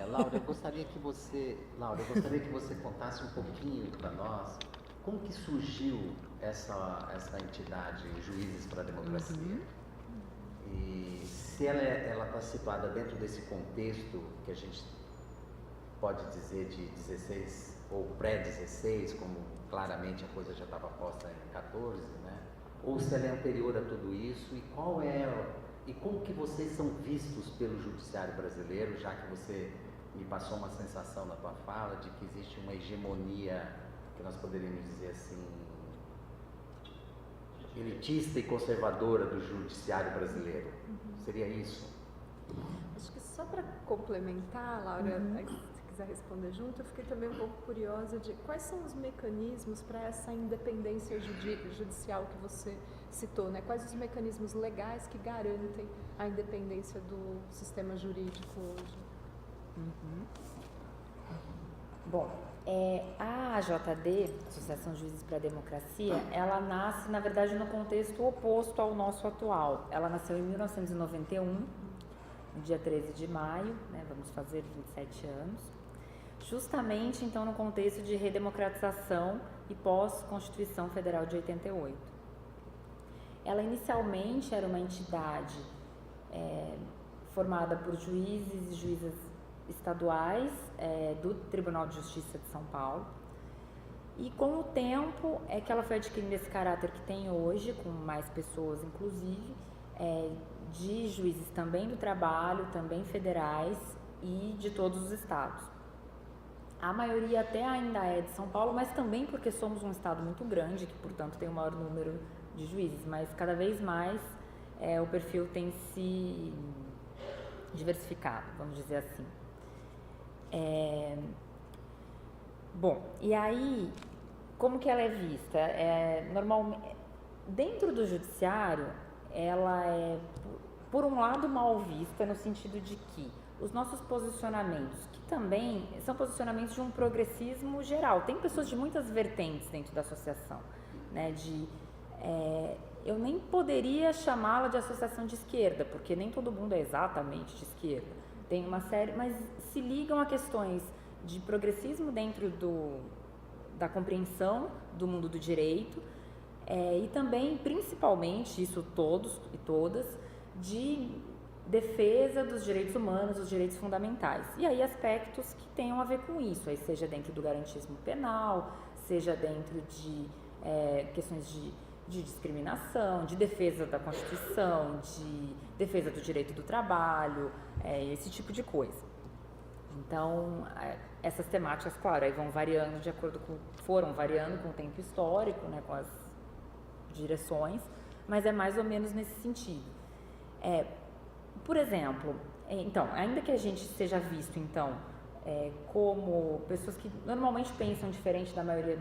Laura, eu gostaria que você contasse um pouquinho para nós como que surgiu essa entidade Juízes para a Democracia. E se ela está situada dentro desse contexto que a gente pode dizer de 16 ou pré-16, como claramente a coisa já estava posta em 14, né? Ou se ela é anterior a tudo isso, e como que vocês são vistos pelo judiciário brasileiro, já que você me passou uma sensação na tua fala de que existe uma hegemonia, que nós poderíamos dizer assim, elitista e conservadora do judiciário brasileiro. Seria isso? Acho que só para complementar, Laura, se quiser responder junto, eu fiquei também um pouco curiosa de quais são os mecanismos para essa independência judicial que você citou, né? Quais os mecanismos legais que garantem a independência do sistema jurídico hoje? Bom, a AJD, Associação Juízes para a Democracia, ela nasce, na verdade, no contexto oposto ao nosso atual. Ela nasceu em 1991, no dia 13 de maio, né, vamos fazer 27 anos, justamente, então, no contexto de redemocratização e pós-Constituição Federal de 88. Ela, inicialmente, era uma entidade formada por juízes e juízas estaduais do Tribunal de Justiça de São Paulo, e com o tempo é que ela foi adquirindo esse caráter que tem hoje, com mais pessoas inclusive, de juízes também do trabalho, também federais e de todos os estados. A maioria até ainda é de São Paulo, mas também porque somos um estado muito grande, que portanto tem o maior número de juízes, mas cada vez mais o perfil tem se diversificado, vamos dizer assim. Bom, e aí, como que ela é vista? Normalmente, dentro do judiciário, ela é, por um lado, mal vista, no sentido de que os nossos posicionamentos, que também são posicionamentos de um progressismo geral, tem pessoas de muitas vertentes dentro da associação, né, eu nem poderia chamá-la de associação de esquerda, porque nem todo mundo é exatamente de esquerda. Tem uma série, mas se ligam a questões de progressismo dentro da compreensão do mundo do direito e também, principalmente, isso todos e todas, de defesa dos direitos humanos, dos direitos fundamentais. E aí aspectos que tenham a ver com isso, aí seja dentro do garantismo penal, seja dentro de questões de discriminação, de defesa da Constituição, de defesa do direito do trabalho, esse tipo de coisa. Então, essas temáticas, claro, aí vão variando de acordo foram variando com o tempo histórico, né, com as direções, mas é mais ou menos nesse sentido. Por exemplo, então, ainda que a gente seja visto, então, como pessoas que normalmente pensam diferente da maioria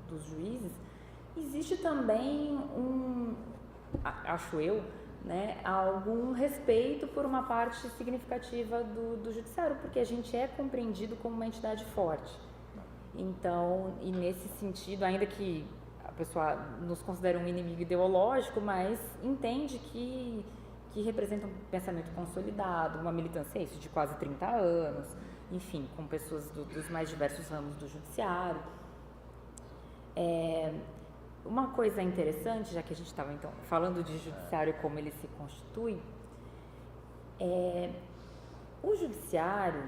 dos juízes, existe também acho eu, né, algum respeito por uma parte significativa do judiciário, porque a gente é compreendido como uma entidade forte. Então, e nesse sentido, ainda que a pessoa nos considere um inimigo ideológico, mas entende que representa um pensamento consolidado, uma militância de quase 30 anos, enfim, com pessoas dos mais diversos ramos do judiciário. Uma coisa interessante, já que a gente estava então falando de judiciário e como ele se constitui, o judiciário,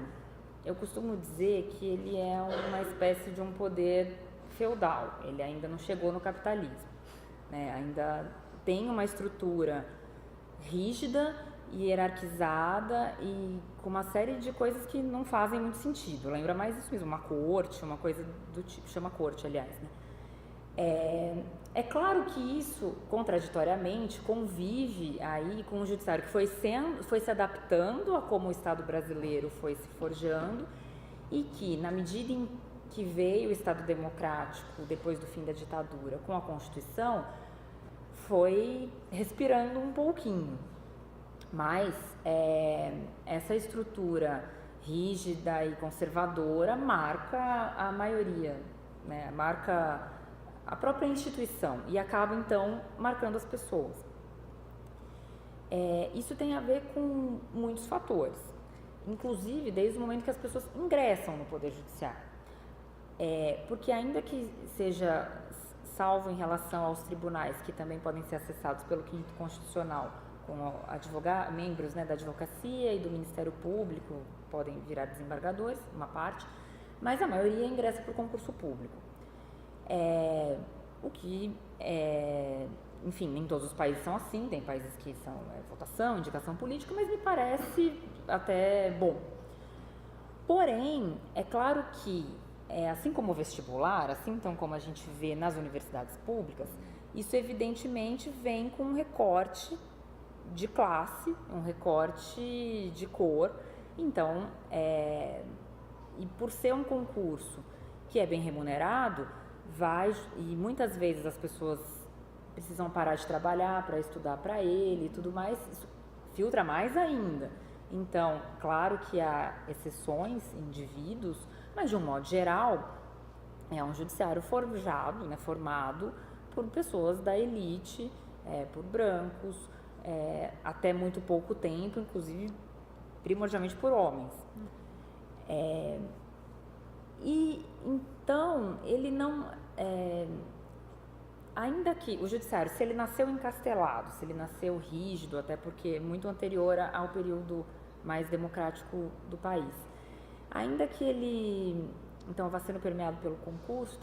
eu costumo dizer que ele é uma espécie de um poder feudal, ele ainda não chegou no capitalismo, né? Ainda tem uma estrutura rígida e hierarquizada e com uma série de coisas que não fazem muito sentido. Lembra mais isso mesmo, uma corte, uma coisa do tipo, chama corte, aliás, né? É claro que isso, contraditoriamente, convive aí com o judiciário que foi se adaptando a como o Estado brasileiro foi se forjando e que, na medida em que veio o Estado democrático depois do fim da ditadura com a Constituição, foi respirando um pouquinho. Mas essa estrutura rígida e conservadora marca a maioria, né? Marca a própria instituição e acaba então marcando as pessoas. Isso tem a ver com muitos fatores. inclusive desde o momento que as pessoas ingressam no Poder Judiciário. Porque ainda que seja salvo em relação aos tribunais, que também podem ser acessados pelo Quinto Constitucional, com membros, né, da advocacia e do Ministério Público, podem virar desembargadores, uma parte, mas a maioria ingressa por concurso público. O que, enfim, nem todos os países são assim, tem países que são votação, indicação política, mas me parece até bom. Porém, é claro que, assim como o vestibular, assim então como a gente vê nas universidades públicas, isso evidentemente vem com um recorte de classe, um recorte de cor. Então, e por ser um concurso que é bem remunerado, e muitas vezes as pessoas precisam parar de trabalhar para estudar para ele e tudo mais, isso filtra mais ainda. Então, claro que há exceções, indivíduos, mas de um modo geral, é um judiciário forjado, né, formado por pessoas da elite, por brancos, até muito pouco tempo, inclusive primordialmente por homens. E então, ele não... ainda que o judiciário, se ele nasceu encastelado, se ele nasceu rígido, até porque é muito anterior ao período mais democrático do país, ainda que ele, então, vá sendo permeado pelo concurso,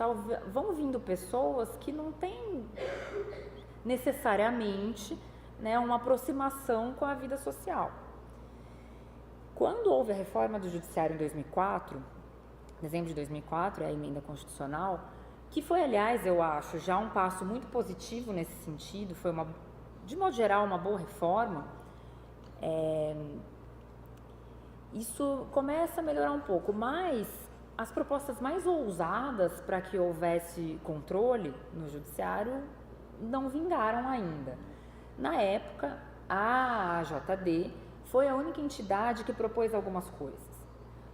vão vindo pessoas que não têm necessariamente, né, uma aproximação com a vida social. Quando houve a reforma do judiciário em 2004, dezembro de 2004, a emenda constitucional, que foi, aliás, eu acho, já um passo muito positivo nesse sentido, foi, de modo geral, uma boa reforma, isso começa a melhorar um pouco, mas as propostas mais ousadas para que houvesse controle no judiciário não vingaram ainda. Na época, a AJD foi a única entidade que propôs algumas coisas.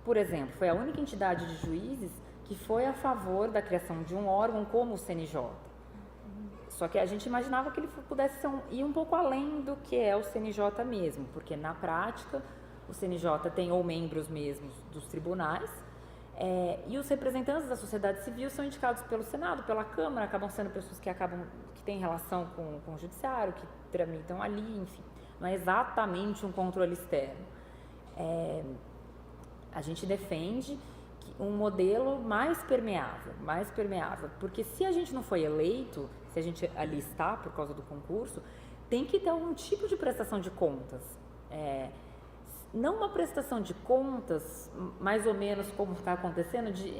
Por exemplo, foi a única entidade de juízes que foi a favor da criação de um órgão como o CNJ. Só que a gente imaginava que ele pudesse ir um pouco além do que é o CNJ mesmo, porque na prática o CNJ tem ou membros mesmos dos tribunais, e os representantes da sociedade civil são indicados pelo Senado, pela Câmara, acabam sendo pessoas que têm relação com o judiciário, que tramitam ali, enfim. Não é exatamente um controle externo. A gente defende um modelo mais permeável, porque se a gente não foi eleito, se a gente ali está por causa do concurso, tem que ter algum tipo de prestação de contas. Não uma prestação de contas, mais ou menos como está acontecendo, de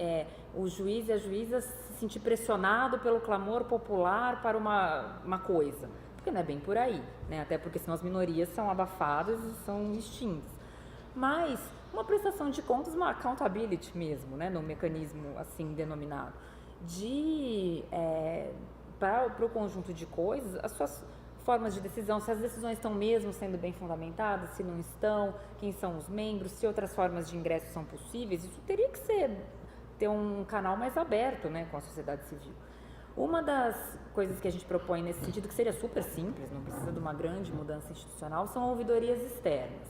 o juiz e a juíza se sentir pressionado pelo clamor popular para uma coisa, porque não é bem por aí, né? Até porque senão as minorias são abafadas e são extintas. Mas uma prestação de contas, uma accountability mesmo, né, no mecanismo assim denominado, para o conjunto de coisas, as suas formas de decisão, se as decisões estão mesmo sendo bem fundamentadas, se não estão, quem são os membros, se outras formas de ingresso são possíveis, isso teria que ter um canal mais aberto, né, com a sociedade civil. Uma das coisas que a gente propõe nesse sentido, que seria super simples, não precisa de uma grande mudança institucional, são ouvidorias externas.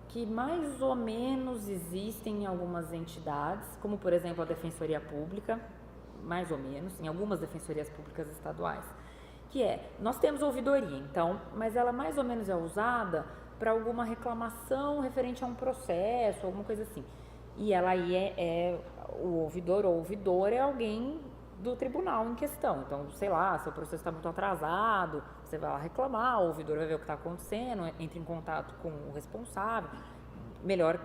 Que mais ou menos existem em algumas entidades, como por exemplo a Defensoria Pública, mais ou menos, em algumas defensorias públicas estaduais, que nós temos ouvidoria, então, mas ela mais ou menos é usada para alguma reclamação referente a um processo, alguma coisa assim. E ela aí o ouvidor ou ouvidora é alguém do tribunal em questão. Então, sei lá, seu processo está muito atrasado, você vai lá reclamar, o ouvidor vai ver o que está acontecendo, entra em contato com o responsável. Melhor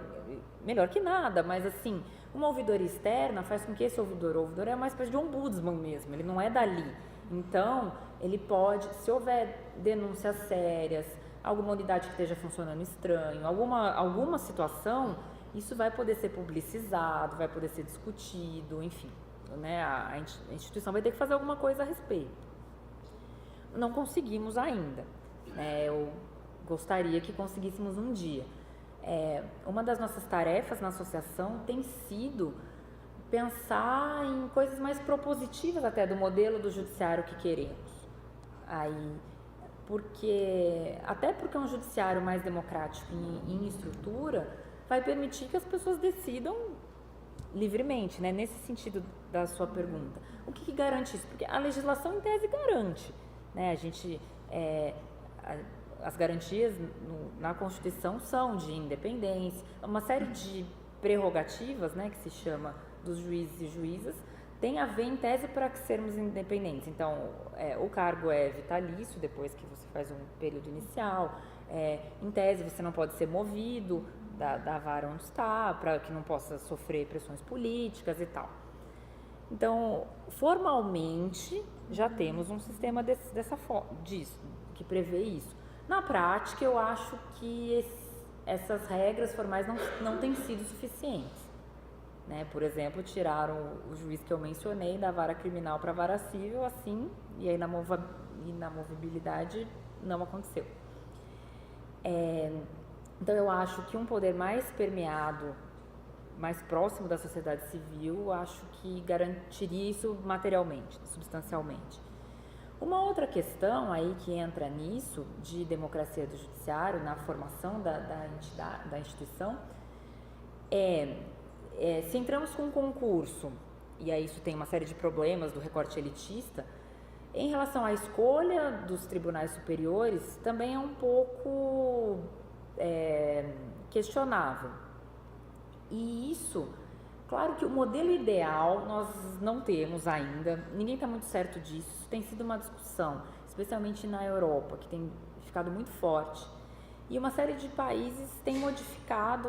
que nada, mas assim, uma ouvidoria externa faz com que esse ouvidor ou ouvidora é uma espécie de ombudsman mesmo, ele não é dali. Então, ele pode, se houver denúncias sérias, alguma unidade que esteja funcionando estranho, alguma situação, isso vai poder ser publicizado, vai poder ser discutido, enfim, né? A instituição vai ter que fazer alguma coisa a respeito. Não conseguimos ainda, né? Eu gostaria que conseguíssemos um dia. Uma das nossas tarefas na associação tem sido pensar em coisas mais propositivas até do modelo do judiciário que queremos. Aí, até porque um judiciário mais democrático em estrutura vai permitir que as pessoas decidam livremente, né? Nesse sentido da sua pergunta. O que garante isso? Porque a legislação, em tese, garante, né? As garantias na Constituição são de independência, uma série de prerrogativas, né, que se chama dos juízes e juízas, tem a ver, em tese, para sermos independentes. Então, o cargo é vitalício, depois que você faz um período inicial. Em tese, você não pode ser movido da vara onde está, para que não possa sofrer pressões políticas e tal. Então, formalmente, já temos um sistema disso, que prevê isso. Na prática, eu acho que essas regras formais não têm sido suficientes. Né? Por exemplo, tiraram o juiz que eu mencionei da vara criminal para a vara civil, assim, e a inamovibilidade não aconteceu. Então, eu acho que um poder mais permeado, mais próximo da sociedade civil, acho que garantiria isso materialmente, substancialmente. Uma outra questão aí que entra nisso, de democracia do judiciário, na formação da instituição, se entramos com um concurso, e aí isso tem uma série de problemas do recorte elitista, em relação à escolha dos tribunais superiores, também é um pouco questionável. E isso, claro que o modelo ideal nós não temos ainda, ninguém está muito certo disso, isso tem sido uma discussão, especialmente na Europa, que tem ficado muito forte. E uma série de países têm modificado,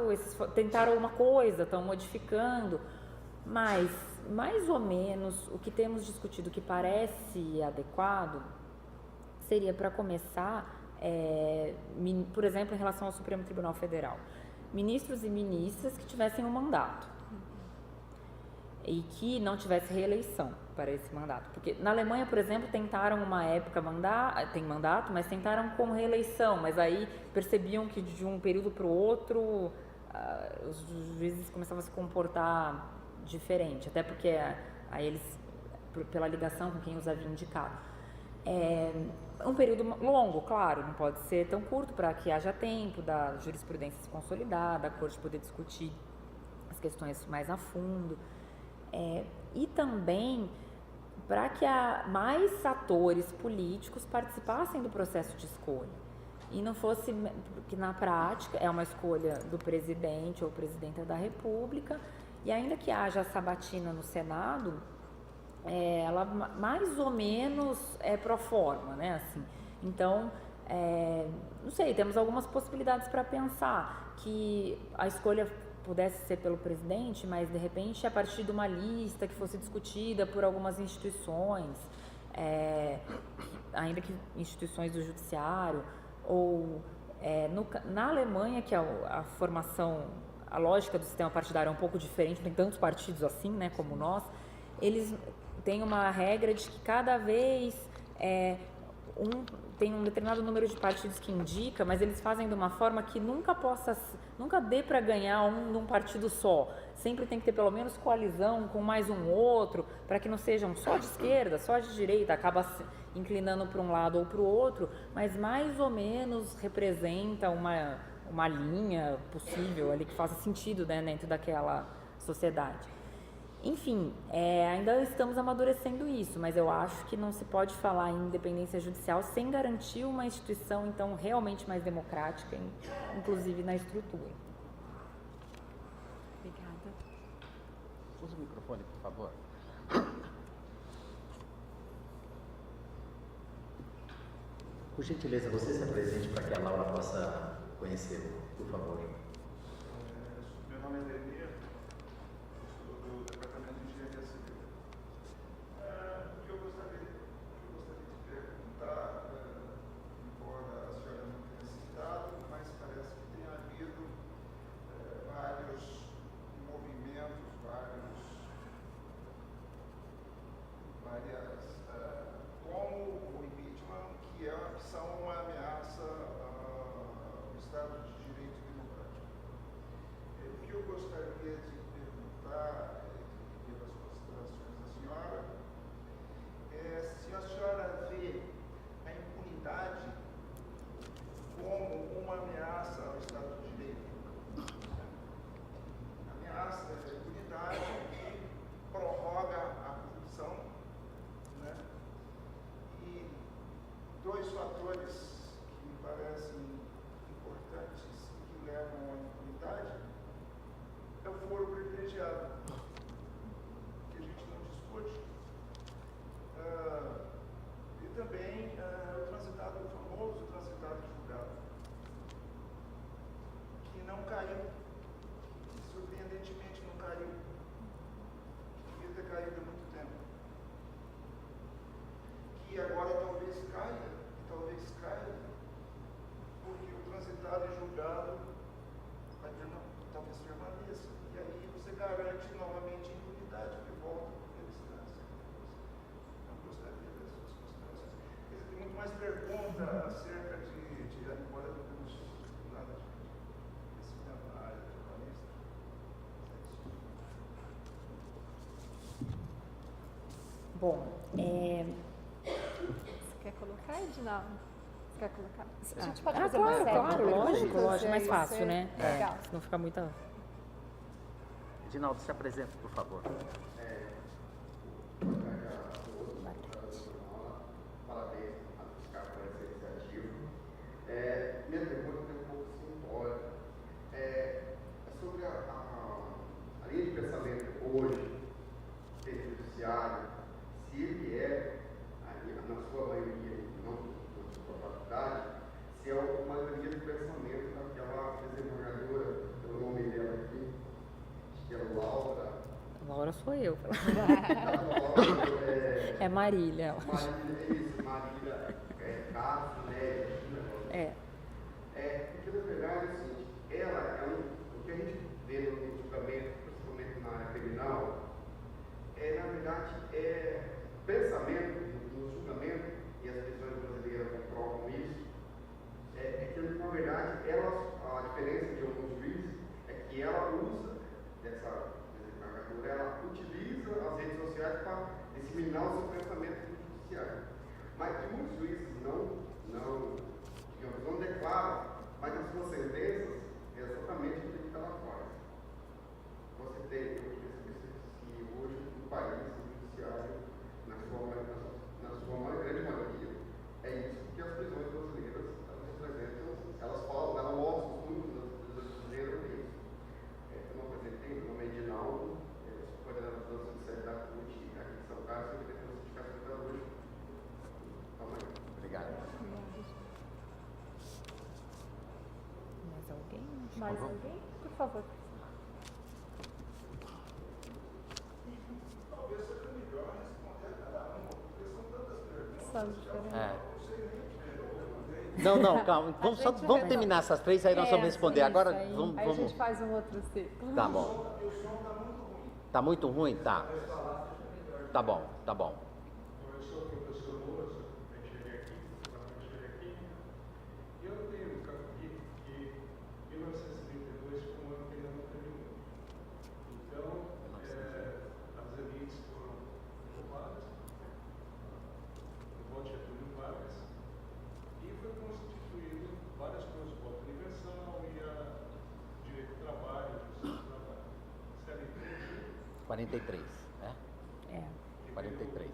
tentaram uma coisa, estão modificando, mas mais ou menos o que temos discutido que parece adequado seria, para começar, por exemplo, em relação ao Supremo Tribunal Federal, ministros e ministras que tivessem um mandato e que não tivesse reeleição para esse mandato. Porque na Alemanha, por exemplo, tentaram uma época tem mandato, mas tentaram com reeleição, mas aí percebiam que de um período para o outro os juízes começavam a se comportar diferente, até porque aí eles, pela ligação com quem os havia indicado. Um período longo, claro, não pode ser tão curto para que haja tempo da jurisprudência se consolidar, da corte poder discutir as questões mais a fundo. E também para que mais atores políticos participassem do processo de escolha. E não fosse, que na prática é uma escolha do presidente ou presidenta da República, e ainda que haja a sabatina no Senado, ela mais ou menos é pro forma, né? Assim, então, não sei, temos algumas possibilidades para pensar que a escolha pudesse ser pelo presidente, mas de repente a partir de uma lista que fosse discutida por algumas instituições, ainda que instituições do judiciário, ou na Alemanha, que a formação, a lógica do sistema partidário é um pouco diferente, não tem tantos partidos assim, né, como nós, eles têm uma regra de que cada vez tem um determinado número de partidos que indica, mas eles fazem de uma forma que nunca dê para ganhar num partido só. Sempre tem que ter pelo menos coalizão com mais um outro, para que não sejam só de esquerda, só de direita, acaba se inclinando para um lado ou para o outro, mas mais ou menos representa uma linha possível ali que faça sentido, né, dentro daquela sociedade. Enfim, ainda estamos amadurecendo isso, mas eu acho que não se pode falar em independência judicial sem garantir uma instituição, então, realmente mais democrática, inclusive na estrutura. Obrigada. Usa o microfone, por favor. Por gentileza, você se apresente para que a Laura possa conhecê-lo, por favor. Meu nome é Demir, sou do Departamento de Engenharia Civil. O que eu gostaria de perguntar, embora a senhora não tenha citado, mas parece que tem havido vários movimentos, como o impeachment, que são uma ameaça ao Estado de Direito democrático. O que eu gostaria de perguntar, pelas considerações da senhora, se a senhora vê a impunidade dois fatores que me parecem importantes e que levam à impunidade é o foro privilegiado, que a gente não discute, e também o transitado, o famoso transitado julgado, que não caiu, surpreendentemente não caiu, devia ter caído há muito tempo, que agora talvez caia, porque o transitado e julgado talvez permaneça, e aí você garante novamente a impunidade que volta para a instância. Não gostaria das suas considerações. Tem muito mais pergunta acerca de embora não temos nada desse tema na área trabalhista. Bom, Você quer colocar, Edinaldo? Você quer colocar? A gente pode fazer claro, uma série claro, de lógico, perguntas, lógico, e mais aí fácil, você- né? Legal. Senão fica muita... Edinaldo, se apresenta, por favor. Parabéns a buscar por essa iniciativa. Minha pergunta é um pouco simbólica. É sobre a linha de pensamento hoje, do judiciário, se ele na sua maioria, não na sua totalidade, se é uma linha de pensamento daquela desembargadora, pelo nome dela aqui, que é Laura. Laura sou eu. Laura, É Marília. Marília Castro, né? Porque na verdade, assim, ela o que a gente vê no julgamento, principalmente na área criminal, na verdade, pensamento no julgamento, e as prisões brasileiras comprovam isso, que na verdade, a diferença de alguns juízes é que ela usa essa desembargadora, ela utiliza as redes sociais para disseminar o seu pensamento no judiciário. Mas que muitos juízes não declaram, mas nas suas sentenças é exatamente o que ela faz. Você tem, eu queria saber se hoje no país, o judiciário, na sua grande maioria, é isso que as prisões brasileiras representam, elas falam, elas mostram os números das brasileiras, é isso. Eu não apresentei, meu nome é Edinaldo, sou coordenador da Sociedade da CUT, aqui em São Carlos, eu queria certificação da hoje. Obrigado. Mais alguém? Mais alguém? Por favor. Talvez seja melhor responder a cada uma, porque são tantas perguntas. São diferentes. Não, calma. Vamos, gente vamos terminar essas três, aí nós vamos responder. sim, Agora, isso aí. vamos... Aí a gente faz um outro ciclo. Tá bom. Tá muito ruim? Tá. Tá bom, tá bom. Eu sou o professor Moura, sou da engenharia química, e eu tenho comigo que 1932 foi um ano que ainda não terminou. Então, as elites foram derrubadas, no voto de Getúlio Vargas, e foi constituído várias coisas, o voto universal e a direito do trabalho, justiça do trabalho. CLT, 43, né? 43.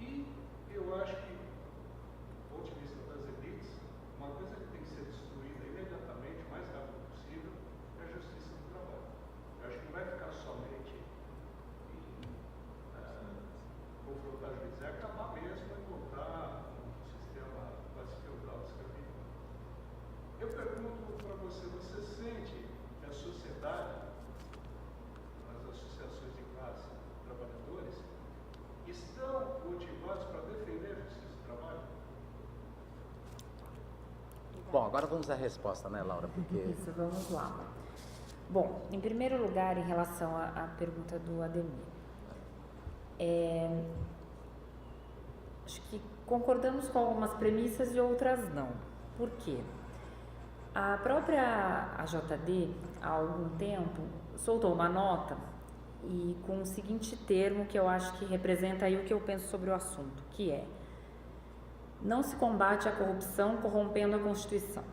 E eu acho que, do ponto de vista das elites, uma coisa que tem que ser destruída imediatamente, o mais rápido possível, é a justiça do trabalho. Eu acho que não vai ficar somente em confrontar juízes, é acabar mesmo e voltar um sistema quase feudal escravizado. Eu pergunto para você, você sente que a sociedade, as associações de classe, trabalhadores, estão motivados para defender a justiça do trabalho? Bom, agora vamos à resposta, né, Laura? Porque Isso, vamos lá. Bom, em primeiro lugar, em relação à pergunta do Ademir, acho que concordamos com algumas premissas e outras não. Por quê? A própria AJD, há algum tempo, soltou uma nota e com o seguinte termo que eu acho que representa aí o que eu penso sobre o assunto, que é: não se combate a corrupção corrompendo a Constituição.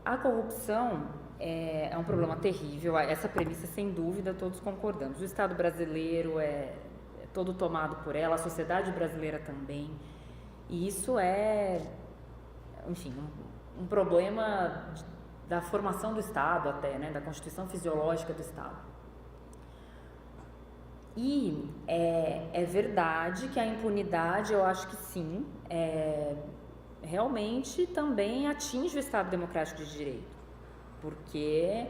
A corrupção é um problema terrível, essa premissa sem dúvida todos concordamos. O Estado brasileiro todo tomado por ela, a sociedade brasileira também. E isso é, enfim, um problema da formação do Estado até, né, da constituição fisiológica do Estado. E é verdade que a impunidade, eu acho que sim, realmente também atinge o Estado democrático de direito, porque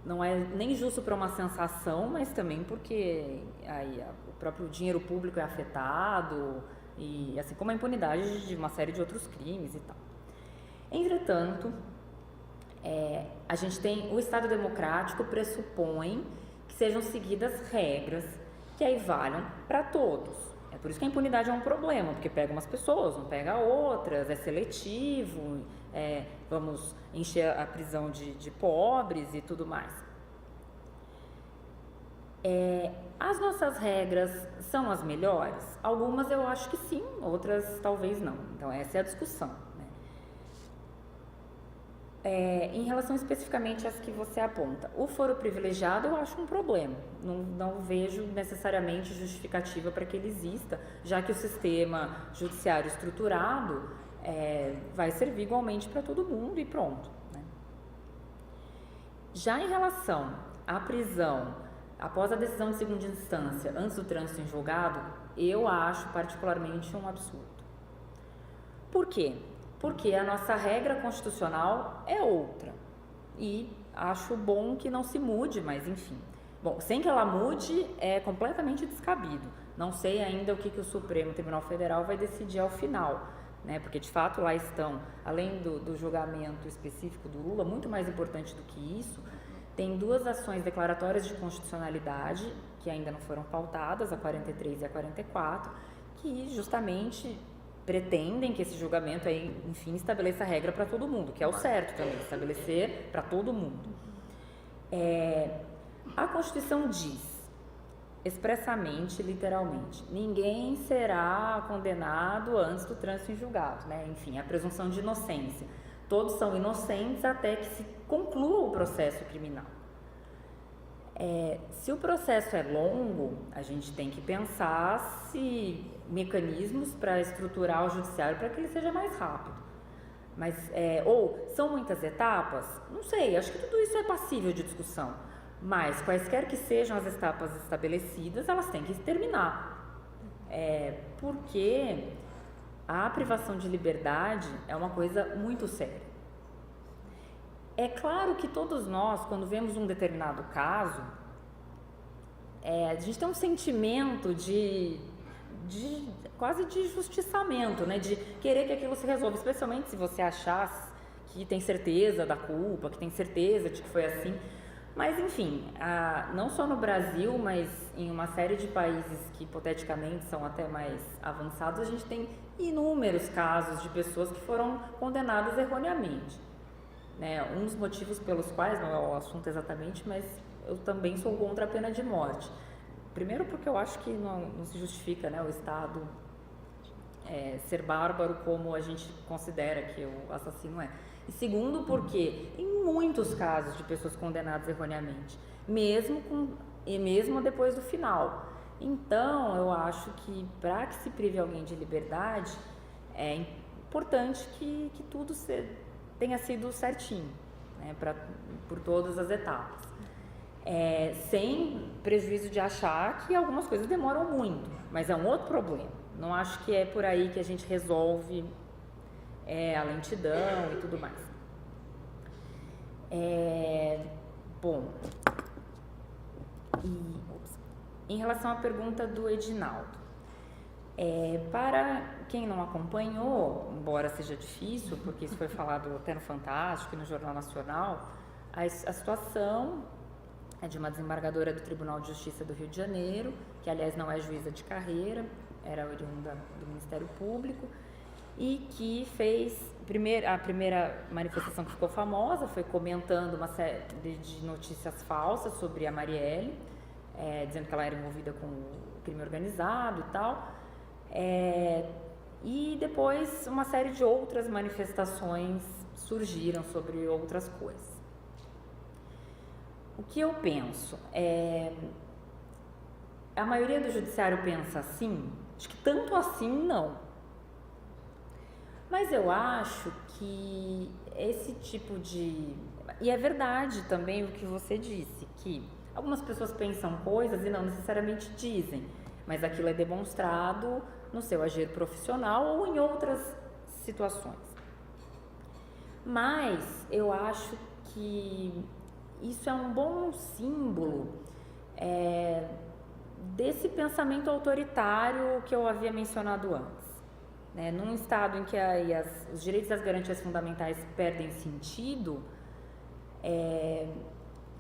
não é nem justo para uma sensação, mas também porque aí o próprio dinheiro público é afetado, e assim como a impunidade de uma série de outros crimes e tal. Entretanto, a gente tem, o Estado democrático pressupõe que sejam seguidas regras que aí valham para todos. É por isso que a impunidade é um problema, porque pega umas pessoas, não pega outras, é seletivo, vamos encher a prisão de pobres e tudo mais. As nossas regras são as melhores? Algumas eu acho que sim, outras talvez não. Então essa é a discussão, né? Em relação especificamente às que você aponta, o foro privilegiado eu acho um problema. Não vejo necessariamente justificativa para que ele exista, já que o sistema judiciário estruturado vai servir igualmente para todo mundo e pronto, né? Já em relação à prisão após a decisão de segunda instância, antes do trânsito em julgado, eu acho particularmente um absurdo. Por quê? Porque a nossa regra constitucional é outra. E acho bom que não se mude, mas enfim. Bom, sem que ela mude, é completamente descabido. Não sei ainda o que o Supremo Tribunal Federal vai decidir ao final, né? Porque de fato lá estão, além do julgamento específico do Lula, muito mais importante do que isso, tem duas ações declaratórias de constitucionalidade que ainda não foram pautadas, a 43 e a 44, que justamente pretendem que esse julgamento aí, enfim, estabeleça a regra para todo mundo, que é o certo também, estabelecer para todo mundo. A Constituição diz expressamente, literalmente, ninguém será condenado antes do trânsito em julgado, né? Enfim, a presunção de inocência. Todos são inocentes até que se conclua o processo criminal. Se o processo é longo, a gente tem que pensar se mecanismos para estruturar o judiciário para que ele seja mais rápido. Mas, ou são muitas etapas? Não sei, acho que tudo isso é passível de discussão. Mas, quaisquer que sejam as etapas estabelecidas, elas têm que terminar. Porque a privação de liberdade é uma coisa muito séria. É claro que todos nós, quando vemos um determinado caso, a gente tem um sentimento de quase de justiçamento, né? De querer que aquilo se resolva, especialmente se você achar que tem certeza da culpa, que tem certeza de que foi assim. Mas, enfim, não só no Brasil, mas em uma série de países que hipoteticamente são até mais avançados, a gente tem inúmeros casos de pessoas que foram condenadas erroneamente. Né? Um dos motivos pelos quais, não é o assunto exatamente, mas eu também sou contra a pena de morte. Primeiro porque eu acho que não se justifica, né, o Estado ser bárbaro como a gente considera que o assassino é. E segundo porque em muitos casos de pessoas condenadas erroneamente, mesmo depois do final. Então eu acho que para que se prive alguém de liberdade, é importante que tudo tenha sido certinho, né, por todas as etapas. Sem prejuízo de achar que algumas coisas demoram muito, mas é um outro problema. Não acho que é por aí que a gente resolve a lentidão e tudo mais. Bom, em relação à pergunta do Edinaldo, para quem não acompanhou, embora seja difícil, porque isso foi falado até no Fantástico e no Jornal Nacional, a situação é de uma desembargadora do Tribunal de Justiça do Rio de Janeiro, que aliás não é juíza de carreira, era oriunda do Ministério Público, e que fez a primeira manifestação que ficou famosa, foi comentando uma série de notícias falsas sobre a Marielle, dizendo que ela era envolvida com o crime organizado e tal, e depois uma série de outras manifestações surgiram sobre outras coisas. O que eu penso a maioria do judiciário pensa assim? Acho que tanto assim não. Mas eu acho que esse tipo de... E é verdade também o que você disse, que algumas pessoas pensam coisas e não necessariamente dizem, mas aquilo é demonstrado no seu agir profissional ou em outras situações. Mas eu acho que isso é um bom símbolo desse pensamento autoritário que eu havia mencionado antes. Né? Num estado em que os direitos e as garantias fundamentais perdem sentido,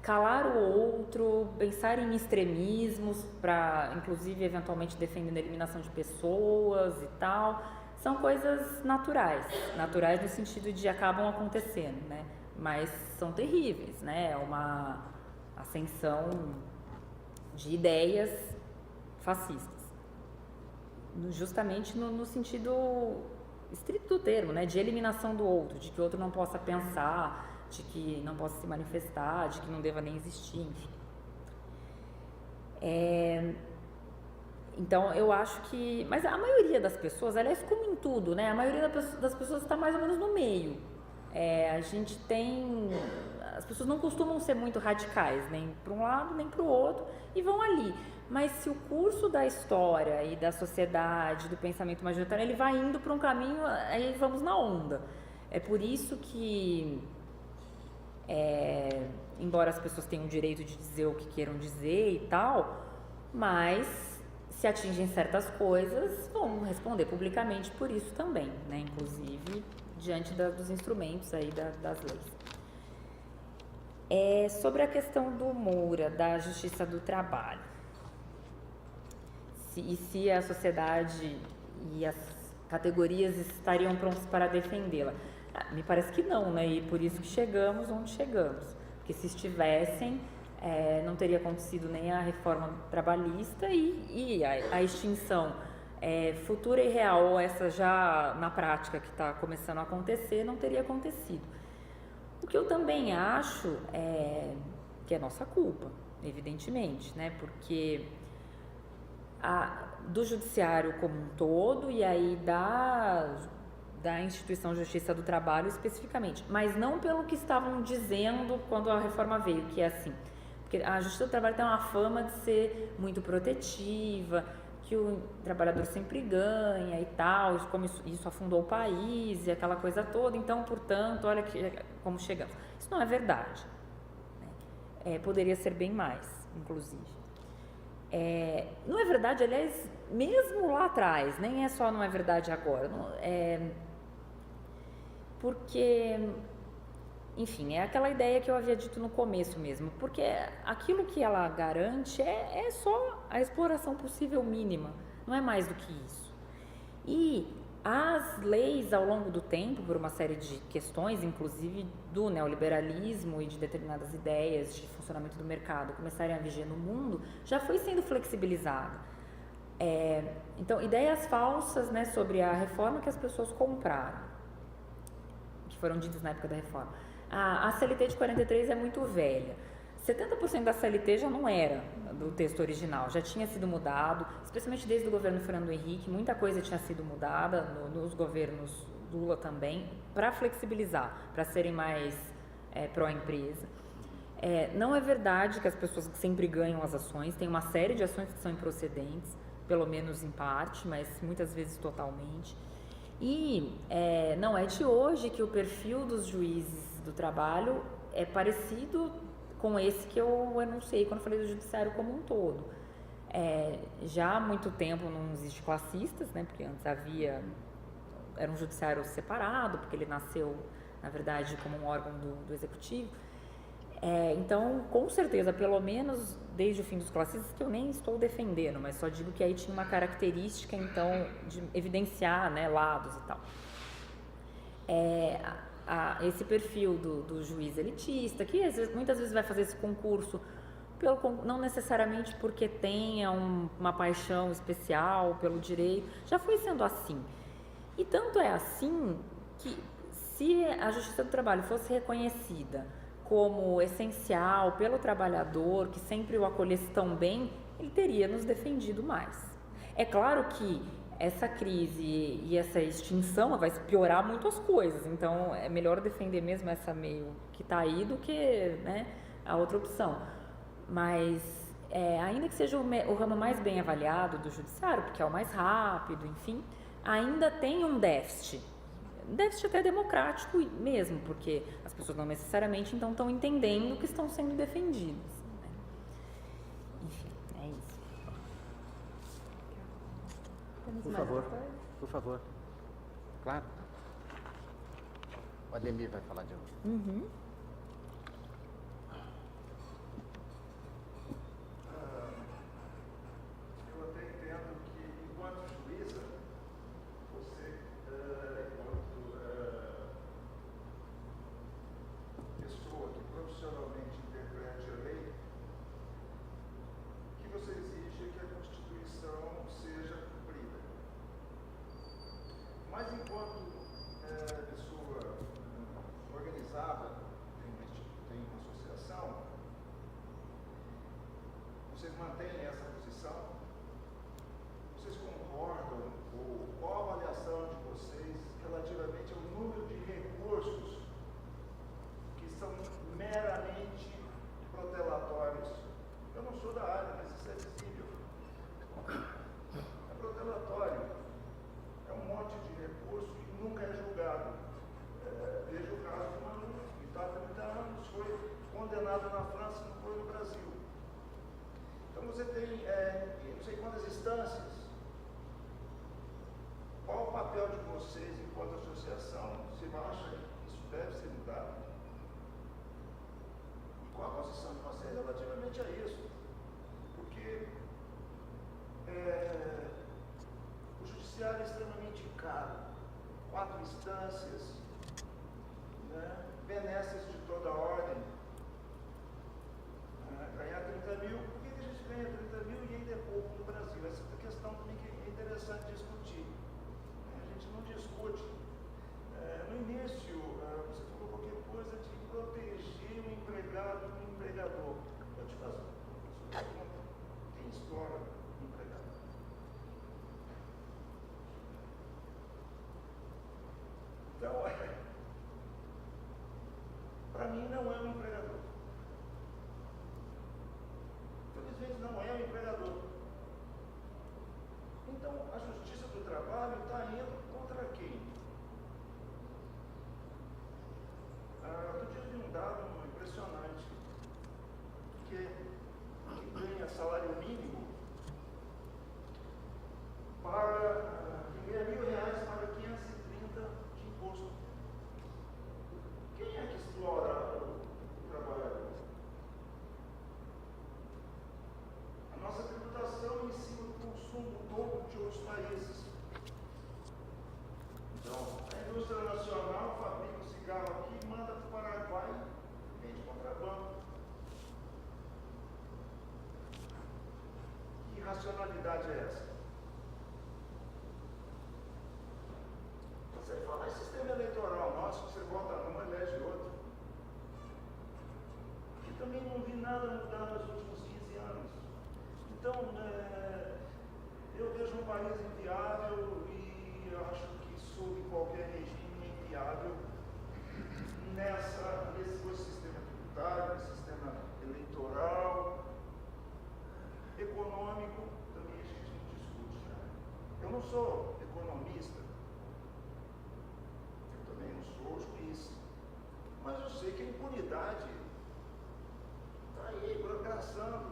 calar o outro, pensar em extremismos para, inclusive, eventualmente defendendo a eliminação de pessoas e tal, são coisas naturais no sentido de acabam acontecendo, né? Mas são terríveis, né? É uma ascensão de ideias fascistas, justamente no sentido estrito do termo, né? De eliminação do outro, de que o outro não possa pensar, de que não possa se manifestar, de que não deva nem existir, enfim. Então, eu acho que... Mas a maioria das pessoas, aliás, como em tudo, né? A maioria das pessoas está mais ou menos no meio. A gente tem... As pessoas não costumam ser muito radicais, nem para um lado, nem para o outro, e vão ali. Mas se o curso da história e da sociedade, do pensamento majoritário, ele vai indo para um caminho, aí vamos na onda. É por isso que... embora as pessoas tenham o direito de dizer o que queiram dizer e tal, mas se atingem certas coisas, vão responder publicamente por isso também, né? Inclusive diante dos instrumentos aí das leis. Sobre a questão do Moura, da Justiça do Trabalho, se a sociedade e as categorias estariam prontas para defendê-la. Me parece que não, né? E por isso que chegamos onde chegamos. Porque se estivessem, não teria acontecido nem a reforma trabalhista e a extinção futura e real, ou essa já na prática que está começando a acontecer, não teria acontecido. O que eu também acho que é nossa culpa, evidentemente, né? Porque do judiciário como um todo e aí da instituição Justiça do Trabalho especificamente, mas não pelo que estavam dizendo quando a reforma veio, que é assim, porque a Justiça do Trabalho tem uma fama de ser muito protetiva, que o trabalhador sempre ganha e tal, como isso afundou o país e aquela coisa toda, então, portanto, olha como chegamos. Isso não é verdade, né? Poderia ser bem mais, inclusive. Não é verdade, aliás, mesmo lá atrás, nem é só não é verdade agora, porque, enfim, é aquela ideia que eu havia dito no começo mesmo, porque aquilo que ela garante é só a exploração possível mínima, não é mais do que isso. E as leis ao longo do tempo, por uma série de questões, inclusive do neoliberalismo e de determinadas ideias de funcionamento do mercado começarem a viger no mundo, já foi sendo flexibilizada. Então, ideias falsas, né, sobre a reforma que as pessoas compraram, que foram ditas na época da reforma. A CLT de 43 é muito velha. 70% da CLT já não era do texto original, já tinha sido mudado, especialmente desde o governo Fernando Henrique, muita coisa tinha sido mudada, nos governos Lula também, para flexibilizar, para serem mais pró-empresa. Não é verdade que as pessoas sempre ganham as ações, tem uma série de ações que são improcedentes, pelo menos em parte, mas muitas vezes totalmente. E não é de hoje que o perfil dos juízes do trabalho é parecido com esse que eu enunciei quando falei do judiciário como um todo. Já há muito tempo não existe classistas, né, porque antes era um judiciário separado, porque ele nasceu, na verdade, como um órgão do executivo. Então, com certeza, pelo menos desde o fim dos classistas, que eu nem estou defendendo, mas só digo que aí tinha uma característica, então, de evidenciar, né, lados e tal. Esse perfil do juiz elitista, que muitas vezes vai fazer esse concurso, não necessariamente porque tenha uma paixão especial pelo direito, já foi sendo assim. E tanto é assim que, se a Justiça do Trabalho fosse reconhecida como essencial pelo trabalhador, que sempre o acolhesse tão bem, ele teria nos defendido mais. É claro que essa crise e essa extinção vai piorar muito as coisas, então é melhor defender mesmo essa meio que está aí do que, né, a outra opção. Mas ainda que seja o ramo mais bem avaliado do judiciário, porque é o mais rápido, enfim, ainda tem um déficit até democrático mesmo, porque as pessoas não necessariamente então estão entendendo que estão sendo defendidas, né? Enfim, é isso. Temos Por mais favor, depois? por favor. Claro. O Ademir vai falar de novo. Uhum. Eu até entendo que, enquanto juíza, você, enquanto pessoa que profissionalmente interprete a lei, que você exige que a Constituição seja cumprida. Mas, enquanto pessoa organizada, tem uma associação, vocês mantêm essa posição? Vocês concordam, ou qual a avaliação de vocês relativamente ao número de recursos que são meramente protelatórios? Eu não sou da área, mas isso é visível. É protelatório. É um monte de recurso que nunca é julgado. Veja o caso do Manu, que está há 30 anos, foi condenado na França, não foi no Brasil. Então você tem não sei quantas instâncias. Qual o papel de vocês enquanto associação? Você acha que isso deve ser mudado? E qual a posição de vocês relativamente a isso? Porque o judiciário é extremamente caro. 4 instâncias, né? Benesses de toda a ordem. Ganhar 30 mil, por que a gente ganha 30 mil e ainda é pouco no Brasil? Essa é uma questão também que é interessante discutir. A gente não discute. No início, você falou qualquer coisa de proteger o empregado do empregador. Eu te faço uma pergunta. Quem explora o empregado? Então, para mim não é um empregador. Infelizmente não é um empregador. Então a justiça do trabalho está indo contra quem? Outro dia eu vi um dado impressionante, que quem ganha salário mínimo ganha R$1.000 para 530 de imposto. Quem é que explora o trabalhador? A nossa tributação em cima do consumo todo de outros países. Então, a indústria nacional fabrica o cigarro aqui, manda para o Paraguai e vende contrabando. Que racionalidade é essa? Você fala em sistema eleitoral nosso, que você vota num, elege outro. E também não vi nada mudar nos últimos 15 anos. Então, eu vejo um país inviável e acho que sob qualquer regime é inviável nesse sistema tributário, nesse sistema eleitoral, econômico, também a gente não discute. Né? Eu não sou economista, eu também não sou juiz, mas eu sei que a impunidade está aí, burocraçando.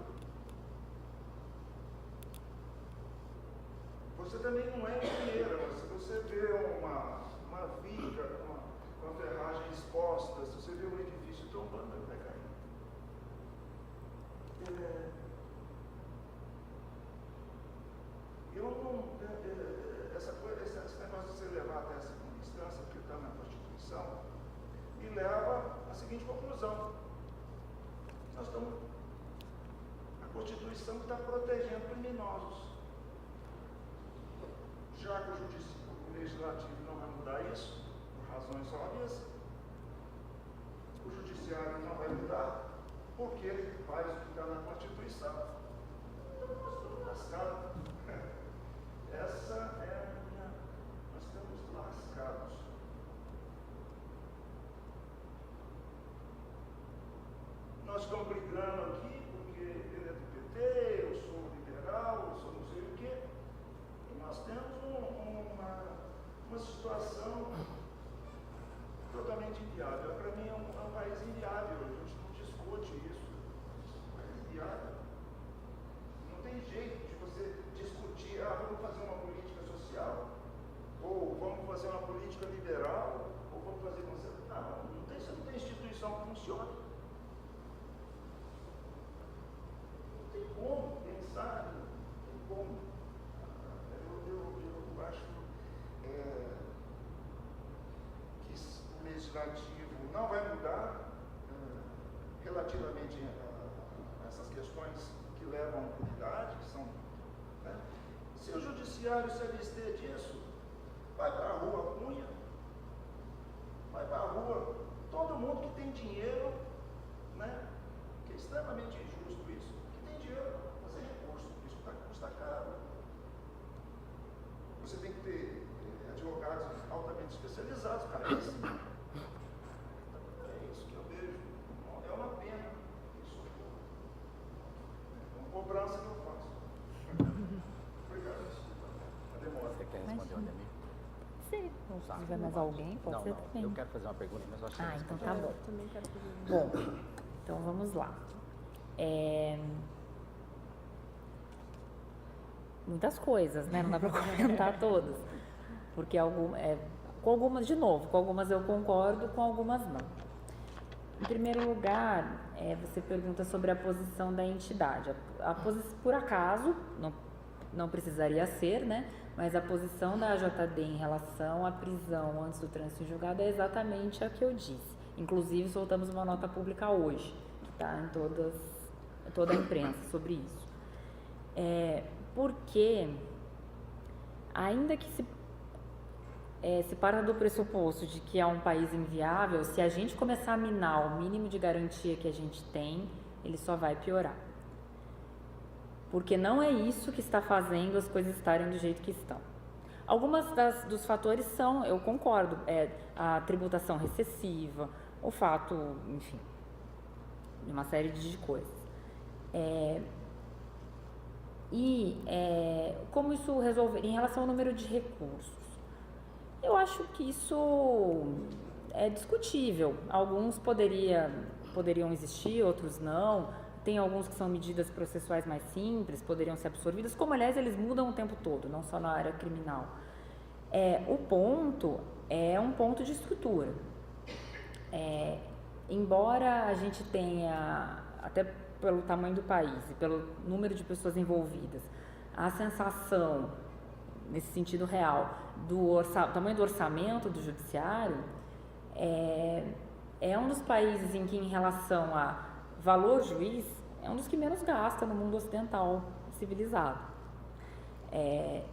Você também não é engenheiro, mas se você vê uma viga, uma ferragem exposta, se você vê um edifício tombando, ele vai cair. Eu não. Esse negócio de você levar até a segunda instância, porque está na Constituição, me leva à seguinte conclusão. A Constituição está protegendo criminosos. Já que o Legislativo não vai mudar isso, por razões óbvias, o judiciário não vai mudar, porque ele faz o que está na Constituição. Então nós estamos lascados. Essa é a minha. Nós estamos lascados. Nós estamos brigando aqui porque ele é do PT, eu sou liberal, eu sou não sei o quê. E nós temos uma situação totalmente inviável. Para mim é um país inviável, a gente não discute isso. É um país inviável. Não tem jeito de você discutir, vamos fazer uma política social, ou vamos fazer uma política liberal, ou vamos fazer conservadora. Você não tem instituição que funcione. Não tem como pensar, não tem como. Eu acho que o legislativo não vai mudar relativamente a essas questões que levam à impunidade, que são. Né? Se o judiciário se abster disso, vai para a rua Cunha, vai para a rua todo mundo que tem dinheiro, né? Que é extremamente injusto isso, que tem dinheiro para fazer recurso, isso custa caro. Você tem que ter advogados altamente especializados para isso. É isso que eu vejo. É uma pena isso. É uma cobrança que eu faço. Obrigado. A demora. Você quer responder, Aldemir? Sim. Se tiver mais alguém, pode ser também. Eu quero fazer uma pergunta, mas eu acho que você Então respondeu. tá bom. Eu também quero fazer uma. Bom, então vamos lá. Muitas coisas, né? Não dá para comentar todas. Porque com algumas, de novo, com algumas eu concordo, com algumas não. Em primeiro lugar, você pergunta sobre a posição da entidade. Por acaso, não precisaria ser, né? Mas a posição da AJD em relação à prisão antes do trânsito em julgado é exatamente a que eu disse. Inclusive, soltamos uma nota pública hoje, que está em toda a imprensa sobre isso. Porque, ainda que se parta do pressuposto de que é um país inviável, se a gente começar a minar o mínimo de garantia que a gente tem, ele só vai piorar. Porque não é isso que está fazendo as coisas estarem do jeito que estão. Algumas dos fatores são, eu concordo, a tributação recessiva, o fato, enfim, de uma série de coisas. Como isso resolver em relação ao número de recursos? Eu acho que isso é discutível. Alguns poderiam existir, outros não. Tem alguns que são medidas processuais mais simples, poderiam ser absorvidas, como aliás eles mudam o tempo todo, não só na área criminal. O ponto é um ponto de estrutura. Embora a gente tenha, até pelo tamanho do país e pelo número de pessoas envolvidas, a sensação, nesse sentido real, do tamanho do orçamento do judiciário, é um dos países em que, em relação a valor juiz, é um dos que menos gasta no mundo ocidental civilizado.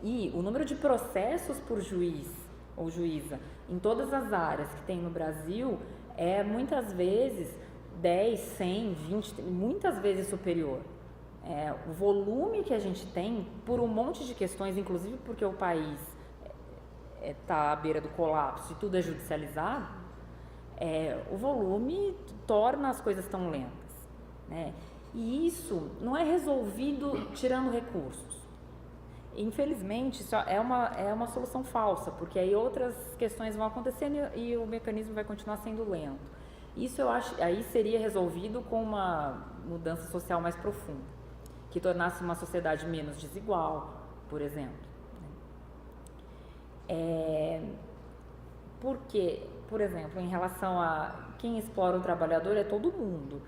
E o número de processos por juiz ou juíza em todas as áreas que tem no Brasil é muitas vezes 10, 100, 20, muitas vezes superior. O volume que a gente tem, por um monte de questões, inclusive porque o país está à beira do colapso e tudo é judicializado, o volume torna as coisas tão lentas, né? E isso não é resolvido tirando recursos. Infelizmente, isso é uma solução falsa, porque aí outras questões vão acontecendo e o mecanismo vai continuar sendo lento. Isso eu acho, aí seria resolvido com uma mudança social mais profunda, que tornasse uma sociedade menos desigual, por exemplo. Porque, por exemplo, em relação a quem explora o trabalhador é todo mundo.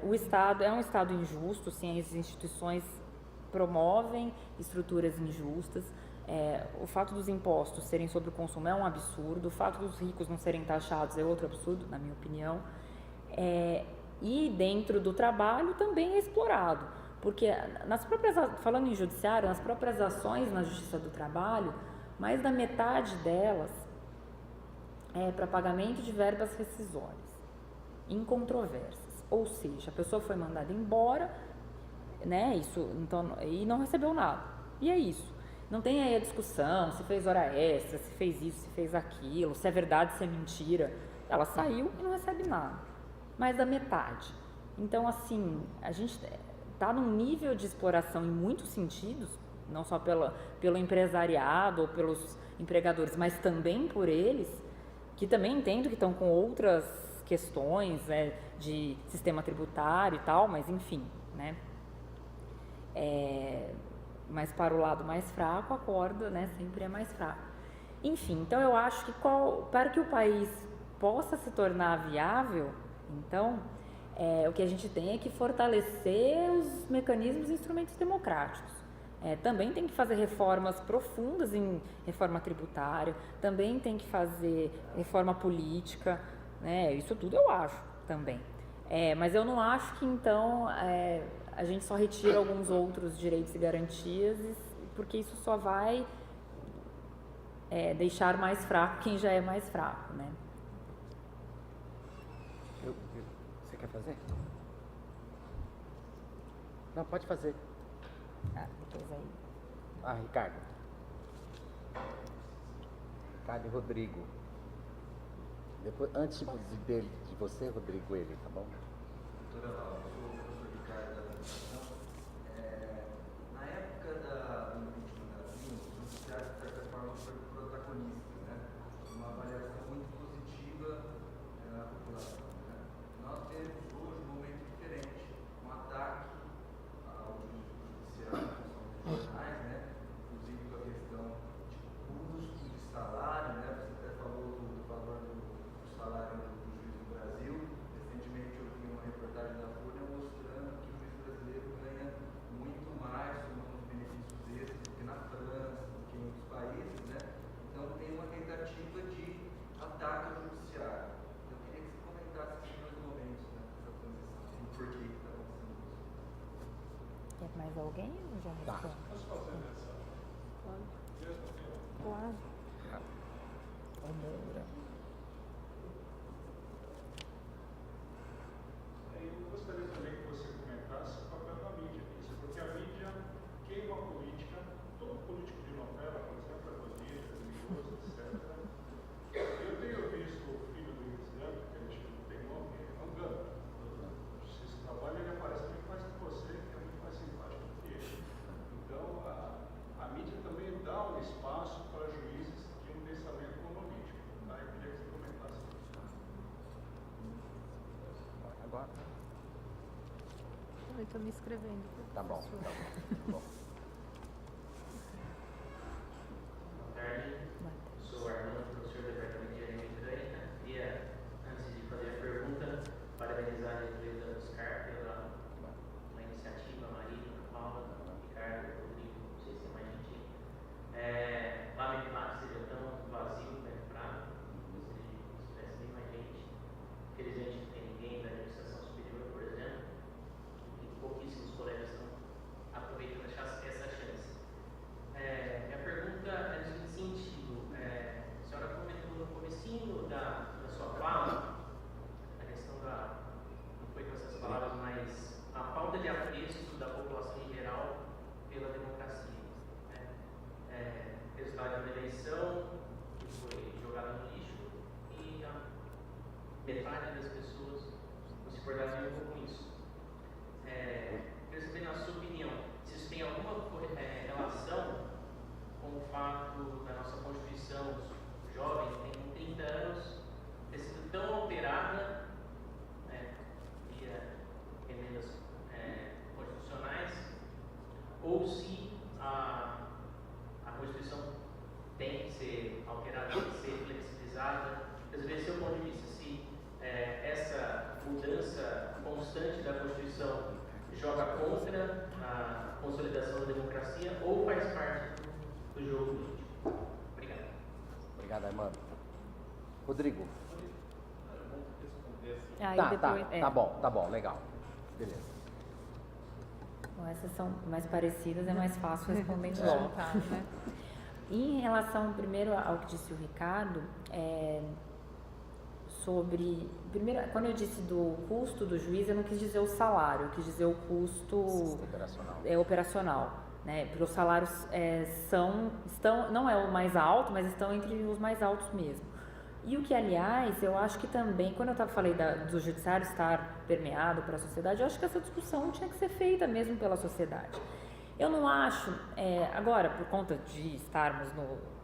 O Estado é um Estado injusto, sim, as instituições promovem estruturas injustas. O fato dos impostos serem sobre o consumo é um absurdo, o fato dos ricos não serem taxados é outro absurdo, na minha opinião. E dentro do trabalho também é explorado, porque falando em judiciário, nas próprias ações na Justiça do Trabalho, mais da metade delas é para pagamento de verbas rescisórias. incontroversas. Ou seja, a pessoa foi mandada embora, né, então, e não recebeu nada. E é isso. Não tem aí a discussão se fez hora extra, se fez isso, se fez aquilo, se é verdade, se é mentira. Ela saiu e não recebe nada. Mais da metade. Então, assim, a gente está num nível de exploração em muitos sentidos, não só pelo empresariado ou pelos empregadores, mas também por eles, que também entendo que estão com outras questões, né, de sistema tributário e tal, mas enfim, né? Mas para o lado mais fraco, a corda, né, sempre é mais fraca. Enfim, então eu acho que para que o país possa se tornar viável, então, o que a gente tem é que fortalecer os mecanismos e instrumentos democráticos. Também tem que fazer reformas profundas em reforma tributária, também tem que fazer reforma política, né? Isso tudo eu acho também. Mas eu não acho que então a gente só retira alguns outros direitos e garantias, porque isso só vai deixar mais fraco quem já é mais fraco, né? Você quer fazer? Não, pode fazer. Depois aí. Ricardo. Ricardo e Rodrigo. Depois, antes de você, Rodrigo, ele, tá bom? Doutora Laura, eu sou o professor Ricardo da Administração. Na época do impeachment da Dilma, o judiciário, de certa forma, foi protagonista, né? Uma avaliação muito positiva na população. Né? Nós temos hoje um momento diferente, um ataque ao judiciário, que são os jornais, né? Inclusive com a questão de custo de salário, né? Você até falou do valor do salário do juiz no Brasil. Recentemente eu vi uma reportagem da Folha mostrando que o juiz brasileiro ganha muito mais, somando os benefícios extras do que na França, do que em outros países, né? Então tem uma tentativa de ataque ao judiciário. Eu queria que você comentasse esses dois momentos, né, dessa transição e por que está acontecendo isso. Quer mais alguém? Ou já respondo? Posso fazer essa? Claro. O Moura. Eu gostaria também que você comentasse o papel da mídia nisso, porque a mídia queima a política, todo político de novela, por exemplo, é bonito, é perigoso, etc. Eu tenho visto o filho do Islã, que ele tem nome, é um gano. No Justiça do Trabalho, ele aparece muito mais que você, que é muito mais simpático que ele. Então, a mídia também dá um espaço para juízes de um pensamento monolítico. Tá? Eu queria que você comentasse isso. Agora? Eu estou me inscrevendo. Tá bom, tá bom. Boa tarde, sou o Armando, professor do Departamento de Engenharia Mecânica. Queria, antes de fazer a pergunta, parabenizar a empresa Buscar pela iniciativa, a Maria, a Paula, o Ricardo, o Rodrigo, não sei se é mais gente. Lamentável que seja tão vazio, né, gostaria que tivesse bem mais gente. Infelizmente não tem ninguém da administração superior, por exemplo, e pouquíssimos colegas estão aproveitando essa chance. Minha pergunta é no seguinte sentido, a senhora comentou no comecinho da sua fala, a questão não foi com essas palavras, mas a falta de apreço da população em geral pela democracia. Né? Resultado de uma eleição que foi jogada no lixo e a metade das pessoas não se importavam nem um pouco com isso. Queria saber, na sua opinião, se isso tem alguma relação com o fato da nossa Constituição jovem, tem 30 anos, ter sido tão alterada, né, via emendas constitucionais, ou se a Constituição tem que ser alterada, tem que ser flexibilizada. Quer dizer, seu ponto de vista, se essa mudança constante da Constituição joga contra a consolidação da democracia ou faz parte do jogo político. Obrigado. Obrigado, Armando. Rodrigo. Aí Tá, depois, tá bom, legal. Beleza. Bom, essas são mais parecidas, é mais fácil respondendo logo. Juntar, né? Em relação, primeiro, ao que disse o Ricardo, sobre... Primeiro, quando eu disse do custo do juiz, eu não quis dizer o salário, eu quis dizer o custo operacional, né? Porque os salários não é o mais alto, mas estão entre os mais altos mesmo. E o que, aliás, eu acho que também, quando eu falei do judiciário estar permeado pela sociedade, eu acho que essa discussão tinha que ser feita mesmo pela sociedade. Eu não acho, agora, por conta de estarmos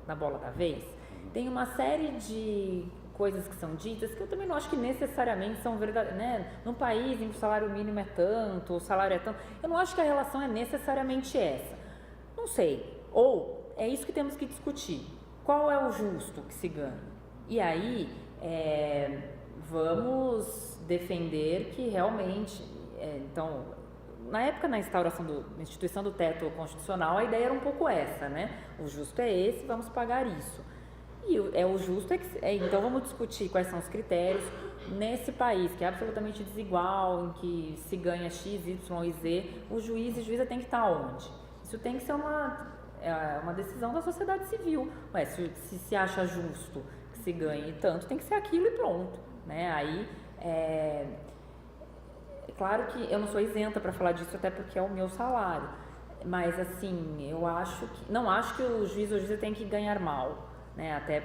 na bola da vez, tem uma série de coisas que são ditas que eu também não acho que necessariamente são verdadeiras, né? Num país em que o salário mínimo é tanto, o salário é tanto, eu não acho que a relação é necessariamente essa. Não sei. Ou é isso que temos que discutir. Qual é o justo que se ganha? E aí, vamos defender que realmente, então, na época da instauração da instituição do teto constitucional, a ideia era um pouco essa, né? O justo é esse, vamos pagar isso. E o justo então vamos discutir quais são os critérios nesse país que é absolutamente desigual, em que se ganha X, Y e Z, o juiz e juíza tem que estar onde? Isso tem que ser uma decisão da sociedade civil. Ué, se acha justo que se ganhe tanto, tem que ser aquilo e pronto, né? Aí, claro que eu não sou isenta para falar disso, até porque é o meu salário, mas assim, não acho que o juiz ou juíza tem que ganhar mal, né? Até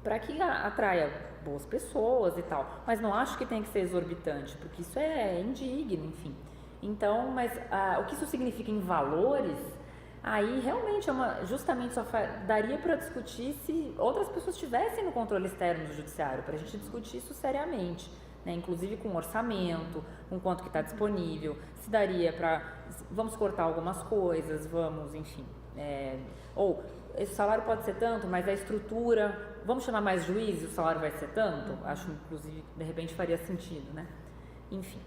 para que atraia boas pessoas e tal, mas não acho que tem que ser exorbitante, porque isso é indigno, enfim. Então, mas o que isso significa em valores, aí realmente justamente só daria para discutir se outras pessoas estivessem no controle externo do judiciário, para a gente discutir isso seriamente, né? Inclusive com orçamento, com quanto que está disponível, se daria para, vamos cortar algumas coisas, enfim, ou esse salário pode ser tanto, mas a estrutura, vamos chamar mais juízes, o salário vai ser tanto? Acho, inclusive, de repente faria sentido, né? Enfim.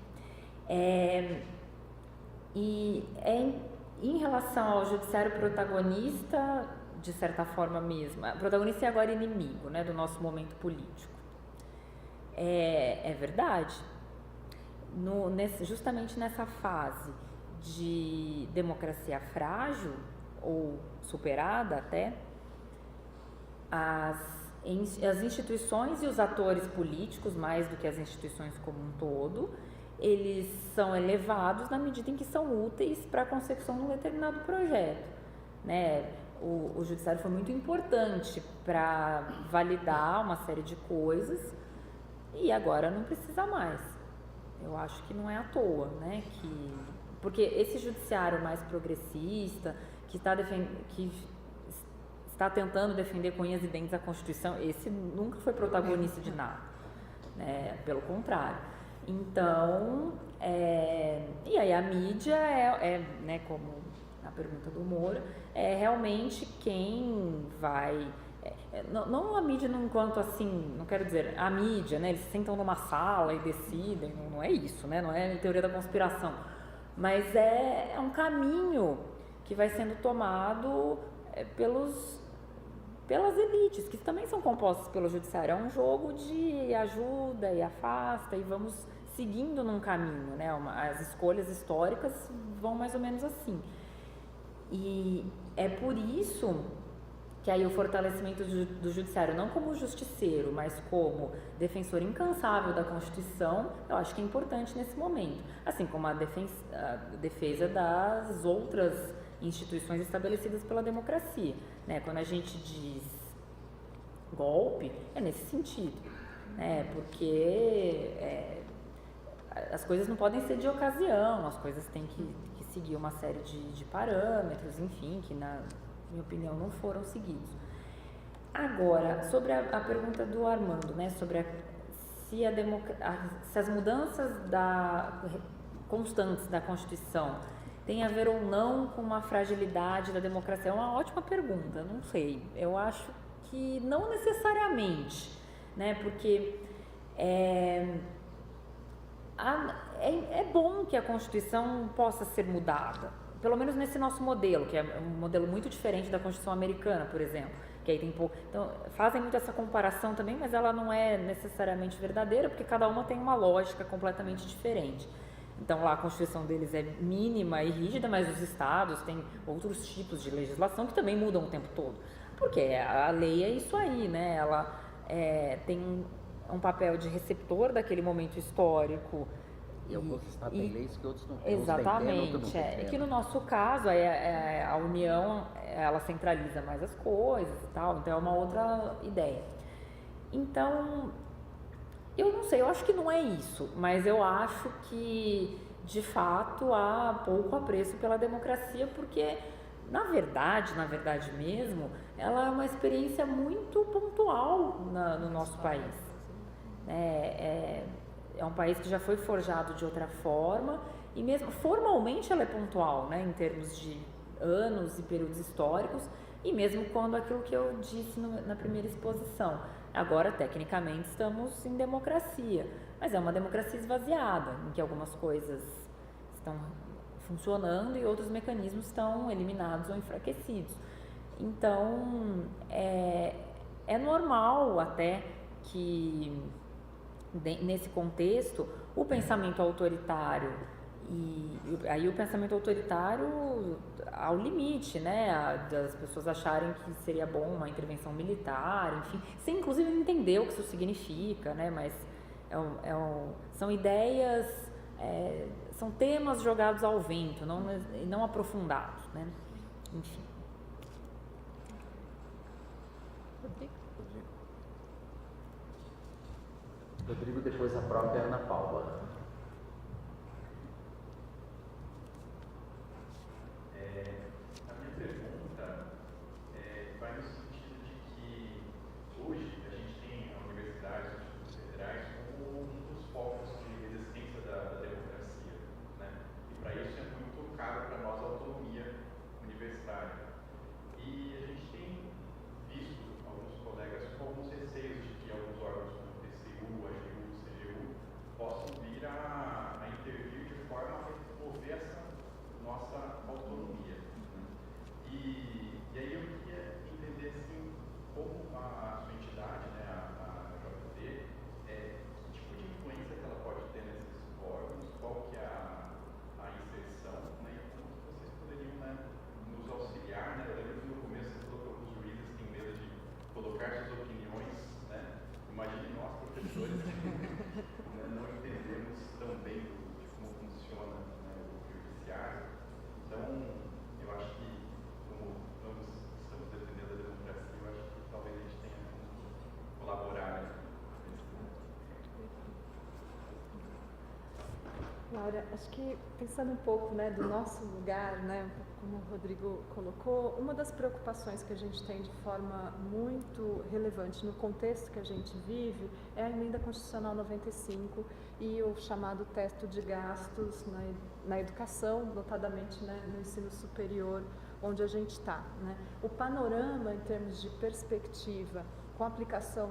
Em relação ao judiciário protagonista, de certa forma mesmo, protagonista é agora inimigo, né, do nosso momento político. É verdade. Justamente nessa fase de democracia frágil, ou superada até, as instituições e os atores políticos, mais do que as instituições como um todo, eles são elevados na medida em que são úteis para a consecução de um determinado projeto, né? O judiciário foi muito importante para validar uma série de coisas e agora não precisa mais. Eu acho que não é à toa, né? Porque esse judiciário mais progressista, que está tentando defender com unhas e dentes a Constituição, esse nunca foi protagonista de nada, né? Pelo contrário. Então, e aí a mídia né, como a pergunta do Moro, é realmente quem vai... não a mídia enquanto assim, não quero dizer, a mídia, né, eles se sentam numa sala e decidem, não é isso, né, não é teoria da conspiração, mas é um caminho que vai sendo tomado pelas elites, que também são compostas pelo judiciário. É um jogo de ajuda e afasta e vamos seguindo num caminho, né? As escolhas históricas vão mais ou menos assim. E é por isso que aí o fortalecimento do judiciário, não como justiceiro, mas como defensor incansável da Constituição, eu acho que é importante nesse momento. Assim como a defesa das outras instituições estabelecidas pela democracia, né? Quando a gente diz golpe, é nesse sentido, né? Porque as coisas não podem ser de ocasião, as coisas têm que seguir uma série de parâmetros, enfim, que na minha opinião não foram seguidos. Agora, sobre a pergunta do Armando, né? Sobre se as mudanças constantes da Constituição tem a ver ou não com uma fragilidade da democracia? É uma ótima pergunta, não sei. Eu acho que não necessariamente, né? Porque é bom que a Constituição possa ser mudada, pelo menos nesse nosso modelo, que é um modelo muito diferente da Constituição americana, por exemplo, que aí tem pouco. Então, fazem muito essa comparação também, mas ela não é necessariamente verdadeira, porque cada uma tem uma lógica completamente diferente. Então, lá a Constituição deles é mínima e rígida, mas os estados têm outros tipos de legislação que também mudam o tempo todo. Porque a lei é isso aí, né? Ela tem um papel de receptor daquele momento histórico. E alguns estados têm leis que outros não têm. Exatamente. E que no nosso caso, a União, ela centraliza mais as coisas e tal, então é uma outra ideia. Então, eu não sei, eu acho que não é isso, mas eu acho que, de fato, há pouco apreço pela democracia, porque, na verdade mesmo, ela é uma experiência muito pontual no nosso país. É um país que já foi forjado de outra forma e mesmo formalmente ela é pontual, né, em termos de anos e períodos históricos, e mesmo quando aquilo que eu disse na primeira exposição. Agora, tecnicamente, estamos em democracia, mas é uma democracia esvaziada, em que algumas coisas estão funcionando e outros mecanismos estão eliminados ou enfraquecidos. Então, é normal até que, nesse contexto, o pensamento autoritário, e aí o pensamento autoritário ao limite, né, das pessoas acharem que seria bom uma intervenção militar, enfim, sem inclusive entender o que isso significa, né, mas são ideias, são temas jogados ao vento, não aprofundados, né, enfim. Rodrigo, depois a própria Ana Paula. A minha pergunta vai no sentido de que hoje a gente tem a universidade, os institutos federais, como um dos focos de resistência da democracia, né? E para isso é muito caro para nós a autonomia universitária. E a gente tem visto alguns colegas com alguns receios de que alguns órgãos como o TCU, a AGU, o CGU possam vir a intervir de forma a remover essa nossa autonomia. Né? E aí eu queria entender assim, como a sua entidade, né, a JD, que tipo de influência que ela pode ter nesses órgãos, qual que é a inserção, né, e como que vocês poderiam, né, nos auxiliar. Né? Eu lembro que no começo você falou que alguns juízes têm medo de colocar suas opiniões, né? Imagine nós, professores, né, não entendemos tão bem de como funciona, né, o judiciário. Então, eu acho que, como estamos defendendo a democracia, eu acho que talvez a gente tenha que colaborar nesse ponto. Laura, acho que pensando um pouco, né, do nosso lugar, né, como o Rodrigo colocou, uma das preocupações que a gente tem de forma muito relevante no contexto que a gente vive é a Emenda Constitucional 95 e o chamado teto de gastos na educação, notadamente, né, no ensino superior, onde a gente está. Né? O panorama, em termos de perspectiva, com a aplicação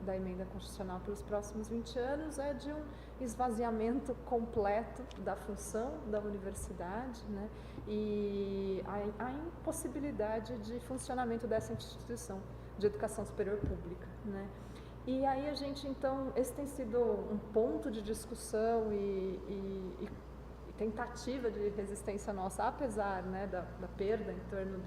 da Emenda Constitucional pelos próximos 20 anos, é de um esvaziamento completo da função da universidade, né? E a impossibilidade de funcionamento dessa instituição de educação superior pública. Né? E aí a gente, então, esse tem sido um ponto de discussão e tentativa de resistência nossa, apesar, né, da perda em torno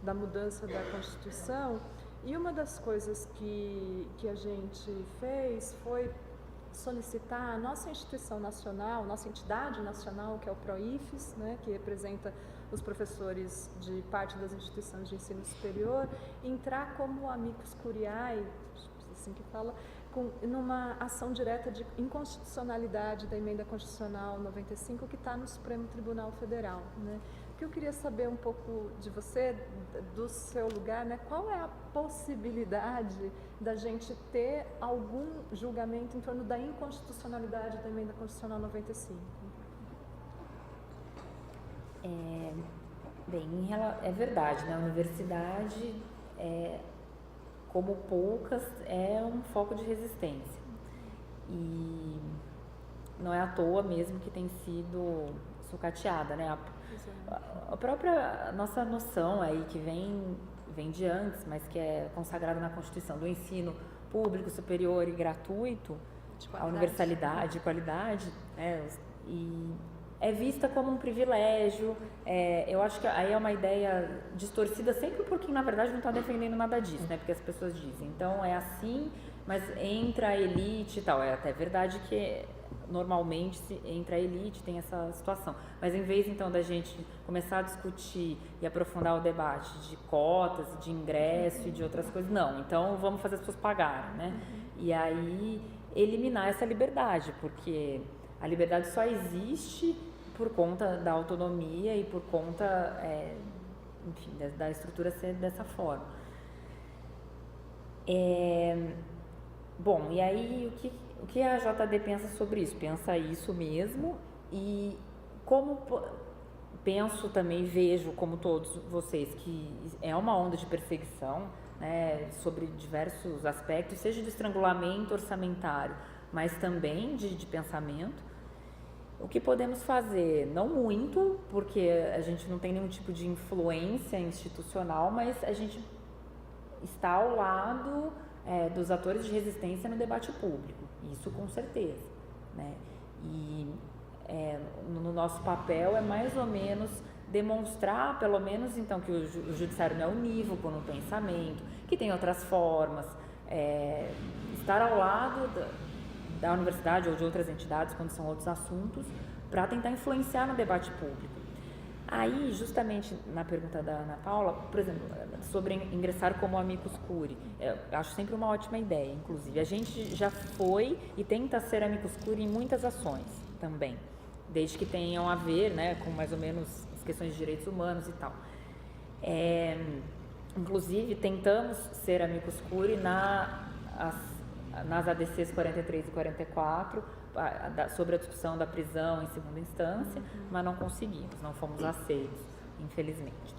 da mudança da Constituição. E uma das coisas que a gente fez foi solicitar a nossa instituição nacional, nossa entidade nacional, que é o PROIFES, né, que representa os professores de parte das instituições de ensino superior, entrar como amicus curiae, assim que fala, numa ação direta de inconstitucionalidade da Emenda Constitucional 95, que está no Supremo Tribunal Federal. Né? O que eu queria saber um pouco de você, do seu lugar, né? Qual é a possibilidade da gente ter algum julgamento em torno da inconstitucionalidade da Emenda Constitucional 95? Bem, é verdade, né? A universidade, como poucas, é um foco de resistência. E não é à toa mesmo que tem sido sucateada, né? A própria nossa noção aí, que vem de antes, mas que é consagrada na Constituição, do ensino público, superior e gratuito, a universalidade, qualidade, e é vista como um privilégio. Eu acho que aí é uma ideia distorcida sempre por quem, na verdade, não está defendendo nada disso, né? Porque as pessoas dizem, então é assim, mas entra a elite e tal. É até verdade que normalmente entra a elite, tem essa situação. Mas em vez então da gente começar a discutir e aprofundar o debate de cotas, de ingresso e de outras coisas, não. Então vamos fazer as pessoas pagarem, né? E aí eliminar essa liberdade, porque a liberdade só existe por conta da autonomia e por conta, enfim, da estrutura ser dessa forma. Bom, e aí o que a JD pensa sobre isso? Pensa isso mesmo, e como penso também, vejo como todos vocês, que é uma onda de perseguição, né, sobre diversos aspectos, seja de estrangulamento orçamentário, mas também de pensamento. O que podemos fazer? Não muito, porque a gente não tem nenhum tipo de influência institucional, mas a gente está ao lado dos atores de resistência no debate público, isso com certeza, né? E no nosso papel é mais ou menos demonstrar, pelo menos então, que o judiciário não é unívoco no pensamento, que tem outras formas, estar ao lado da universidade ou de outras entidades quando são outros assuntos, para tentar influenciar no debate público. Aí, justamente na pergunta da Ana Paula, por exemplo, sobre ingressar como amicus curiae, eu acho sempre uma ótima ideia, inclusive. A gente já foi e tenta ser amicus curiae em muitas ações também, desde que tenham a ver, né, com mais ou menos as questões de direitos humanos e tal. Inclusive, tentamos ser amicus curiae nas ADCs 43 e 44, sobre a discussão da prisão em segunda instância, mas não conseguimos, não fomos aceitos, infelizmente,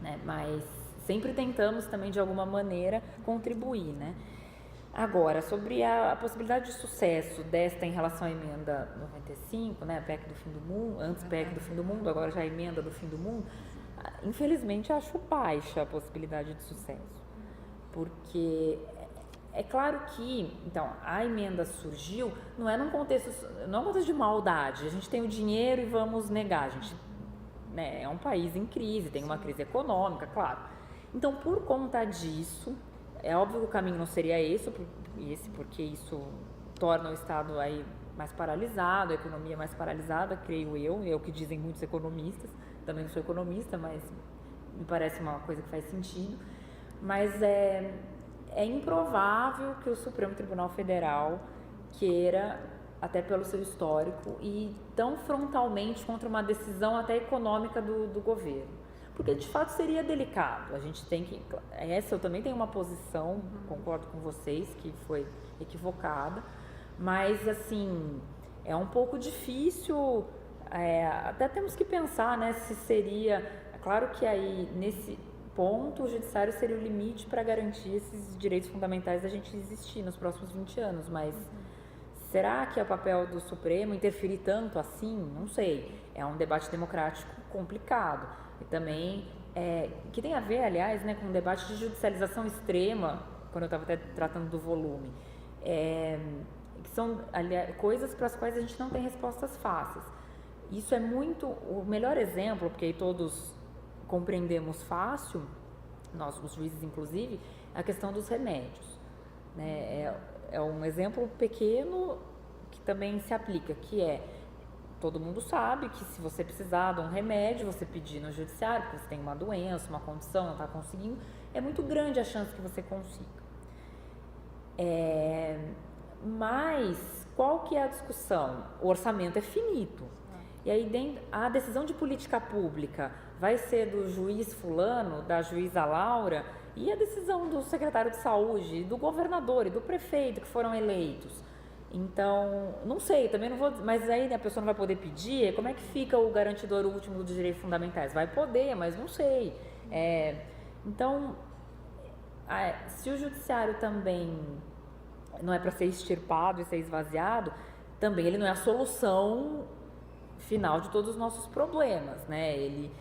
né? Mas sempre tentamos também, de alguma maneira, contribuir, né? Agora, sobre a possibilidade de sucesso desta em relação à emenda 95, né, a PEC do fim do mundo, antes PEC do fim do mundo, agora já a emenda do fim do mundo, infelizmente acho baixa a possibilidade de sucesso, porque é claro que, então, a emenda surgiu, não é num contexto de maldade, a gente tem o dinheiro e vamos negar, a gente, né, é um país em crise, tem uma crise econômica, claro. Então, por conta disso, é óbvio que o caminho não seria esse, porque isso torna o Estado aí mais paralisado, a economia mais paralisada, creio eu, é o que dizem muitos economistas, também não sou economista, mas me parece uma coisa que faz sentido, mas é improvável que o Supremo Tribunal Federal queira, até pelo seu histórico, ir tão frontalmente contra uma decisão até econômica do governo. Porque, de fato, seria delicado. A gente tem que... eu também tenho uma posição, concordo com vocês, que foi equivocada, mas, assim, é um pouco difícil, até temos que pensar, né, se seria... É claro que aí, nesse ponto, o judiciário seria o limite para garantir esses direitos fundamentais da gente existir nos próximos 20 anos, mas será que é o papel do Supremo interferir tanto assim? Não sei. É um debate democrático complicado e também que tem a ver, aliás, né, com um debate de judicialização extrema, quando eu estava até tratando do volume, que são, aliás, coisas para as quais a gente não tem respostas fáceis. Isso é muito o melhor exemplo, porque aí todos compreendemos fácil, nós, os juízes inclusive, a questão dos remédios, né? É um exemplo pequeno que também se aplica, que todo mundo sabe que se você precisar de um remédio, você pedir no judiciário, porque você tem uma doença, uma condição, não está conseguindo, é muito grande a chance que você consiga. Mas qual que é a discussão? O orçamento é finito. E aí a decisão de política pública vai ser do juiz fulano, da juíza Laura, e a decisão do secretário de saúde, do governador e do prefeito que foram eleitos. Então, não sei, também não vou, mas aí a pessoa não vai poder pedir, como é que fica o garantidor último dos direitos fundamentais? Vai poder, mas não sei. Então, se o judiciário também não é para ser extirpado e ser esvaziado, também ele não é a solução final de todos os nossos problemas, né? Ele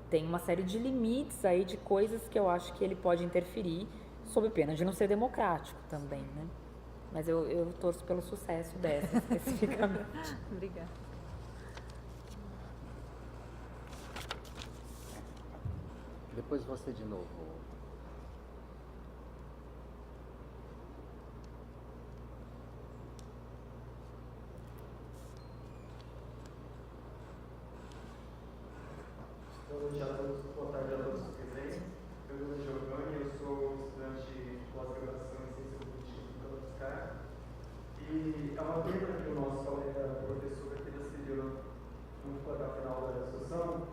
tem uma série de limites aí de coisas que eu acho que ele pode interferir, sob pena de não ser democrático também, né? Mas eu torço pelo sucesso dessa, especificamente. Obrigada. Depois você de novo. Boa noite a todos, boa tarde a todos presentes. Meu nome é Giovanni, eu sou estudante de pós-graduação em Ciência Política do UFSCar. E é uma pena que o nosso colega professor aqui decidiu não ficou até o final da discussão,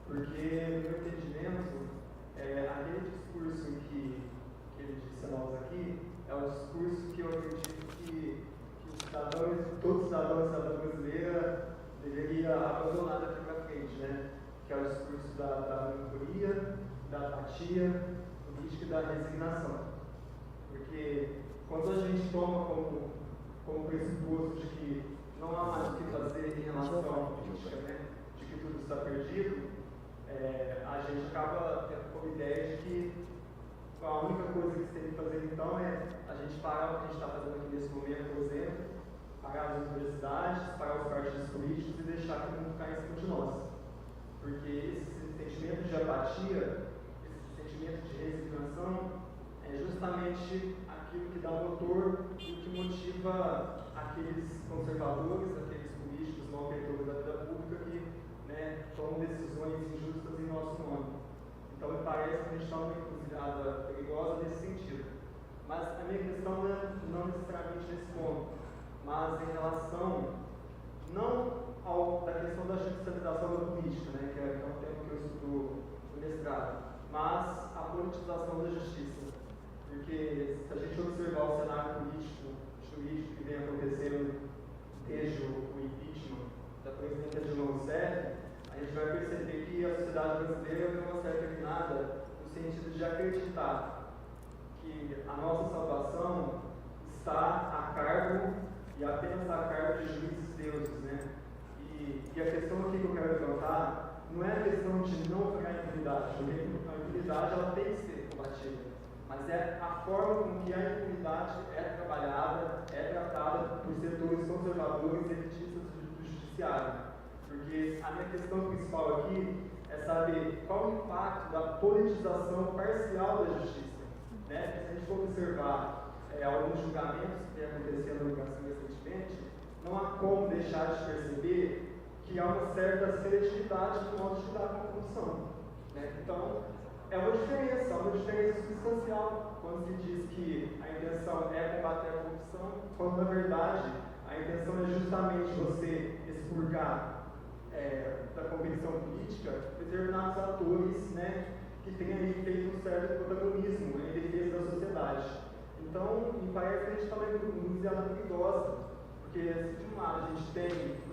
porque, no meu entendimento, aquele discurso que ele disse a nós aqui é o discurso que eu acredito que os cidadãos, todo cidadão e cidadã brasileira deveria abandonar daqui para frente, né? Que é o discurso da melancolia, da apatia política e da resignação. Porque quando a gente toma como pressuposto de que não há mais o que fazer em relação à política, né? De que tudo está perdido, a gente acaba tendo como ideia de que a única coisa que se tem que fazer então é a gente parar o que a gente está fazendo aqui nesse momento, por exemplo, parar as universidades, parar os partidos políticos e deixar que o mundo caia em cima de nós. Porque esse sentimento de apatia, esse sentimento de resignação, é justamente aquilo que dá motor e o que motiva aqueles conservadores, aqueles políticos malfeitores da vida pública que, né, tomam decisões injustas em nosso nome. Então, me parece que a gente está numa encruzilhada perigosa nesse sentido. Mas a minha questão não necessariamente nesse ponto, mas em relação não da questão da judicialização da política, né, que é um tema que eu estudo no mestrado, mas a politização da justiça. Porque se a gente observar o cenário político, jurídico que vem acontecendo desde o impeachment da presidenta Dilma Rousseff, a gente vai perceber que a sociedade brasileira tem uma certa guinada no sentido de acreditar que a nossa salvação está a cargo e apenas a cargo de juízes deuses, né? E a questão aqui que eu quero levantar não é a questão de não ficar em impunidade, porque a impunidade ela tem que ser combatida, mas é a forma com que a impunidade é trabalhada, é tratada por setores conservadores e elitistas do judiciário. Porque a minha questão principal aqui é saber qual o impacto da politização parcial da justiça. Né? Se a gente for observar alguns julgamentos que têm acontecido no Brasil recentemente, não há como deixar de perceber que há uma certa seletividade no modo de lidar com a corrupção. Né? Então, é uma diferença substancial quando se diz que a intenção é combater a corrupção, quando na verdade a intenção é justamente você expurgar da competição política determinados atores, né, que têm aí feito um certo protagonismo em defesa da sociedade. Então, me parece que a gente está numa encruzilhada perigosa, porque se de um lado a gente tem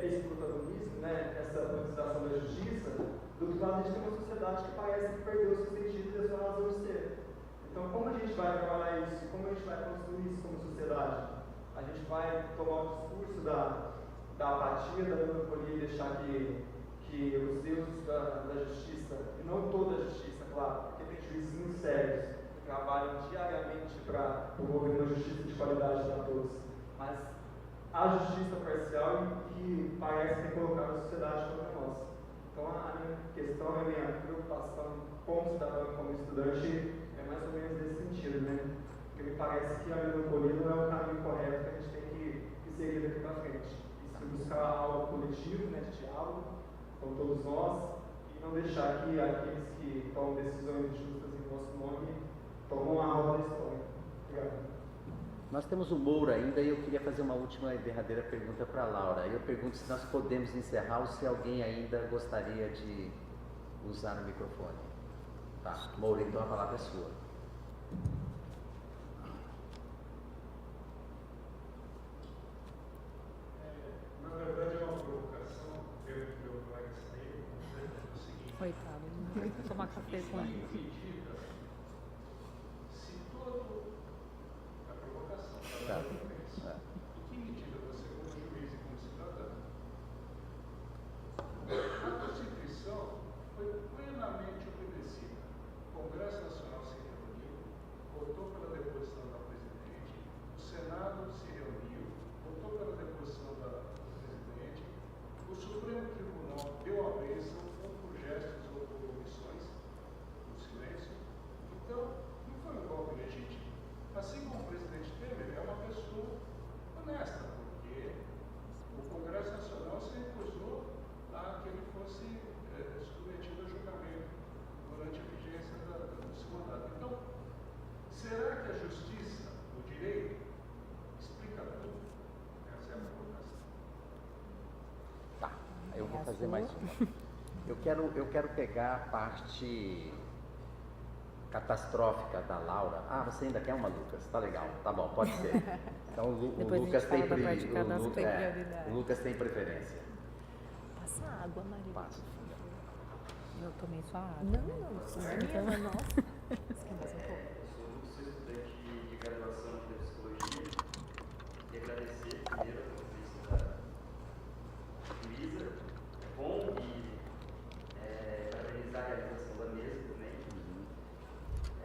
esse protagonismo, né, essa politização da justiça, do outro lado a gente tem uma sociedade que parece que perdeu o seu sentido e a sua razão de ser. Então, como a gente vai trabalhar isso? Como a gente vai construir isso como sociedade? A gente vai tomar o discurso da apatia, da melancolia e deixar que os deuses da justiça, e não toda a justiça, claro, porque tem juízes muito sérios que trabalham diariamente para promover uma justiça de qualidade para todos, mas a justiça parcial que parece ter colocado a sociedade contra nós. Então, a minha questão, a minha preocupação como cidadão e como estudante é mais ou menos nesse sentido, né? Porque me parece que a melancolia não é o caminho correto que a gente tem que seguir daqui para frente. Buscar algo coletivo, né, de diálogo com todos nós e não deixar que aqueles que tomam decisões justas em nosso nome tomam a roda da história. Obrigado. Nós temos o Moura ainda e eu queria fazer uma última e derradeira pergunta para a Laura. Eu pergunto se nós podemos encerrar ou se alguém ainda gostaria de usar o microfone. Tá, Moura, então a palavra é sua. Na verdade, é uma provocação, pelo que meu colega saiu, o seguinte: coitado, não vou tomar café com ele. significa, se todo. A provocação, Tá. em que medida você, como juiz e como cidadão, a Constituição foi plenamente obedecida. O Congresso Nacional se reuniu, votou pela deposição da presidente, o Senado se reuniu, votou pela deposição da presidente, o Supremo Tribunal deu a bênção, ou por gestos ou por omissões, por silêncio. Então, não foi um golpe legítimo. Assim como o presidente Temer é uma pessoa honesta, porque o Congresso Nacional se recusou a que ele fosse submetido Vamos fazer mais uma. Eu quero pegar a parte catastrófica da Laura. Ah, você ainda quer uma, Lucas? Tá legal, tá bom, pode ser. Então o Depois a Lucas gente tem fala da parte cadastral. o Lucas tem preferência. Passa água, Maria. Passa. Eu tomei sua água. Não, sim, nossa. Esquece um pouco. Eu sou estudante de graduação de psicologia e agradecer primeiro a presença da Luísa. É bom e parabenizar a realização da mesa também.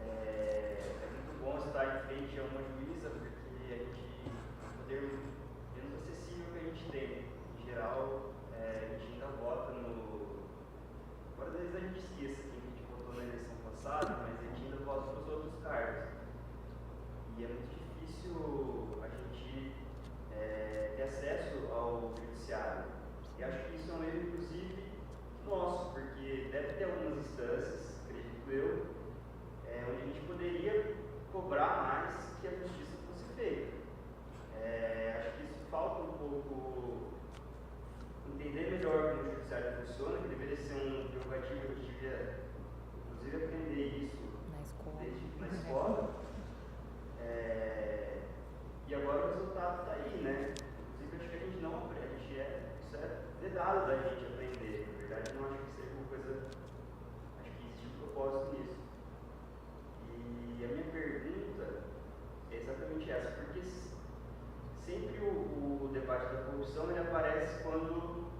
É muito bom estar em frente a uma juíza, porque a gente tem um poder menos acessível que a gente tem. Em geral, a gente ainda vota no. Agora, às vezes a gente esqueça quem a gente votou na eleição passada, mas a gente ainda vota para os outros cargos. E é muito difícil a gente ter acesso ao judiciário. E acho que isso é um erro, inclusive, nosso, porque deve ter algumas instâncias, acredito eu, onde a gente poderia cobrar mais que a justiça fosse feita. Acho que isso falta um pouco entender melhor como o judiciário funciona, que deveria ser um prerrogativo que a gente devia, inclusive, aprender isso na escola. E agora o resultado está aí, né? Inclusive, acho que a gente não aprende, isso é vedado da gente aprender. Na verdade, não acho que seja uma coisa, acho que existe um propósito nisso. E a minha pergunta é exatamente essa, porque sempre o debate da corrupção ele aparece quando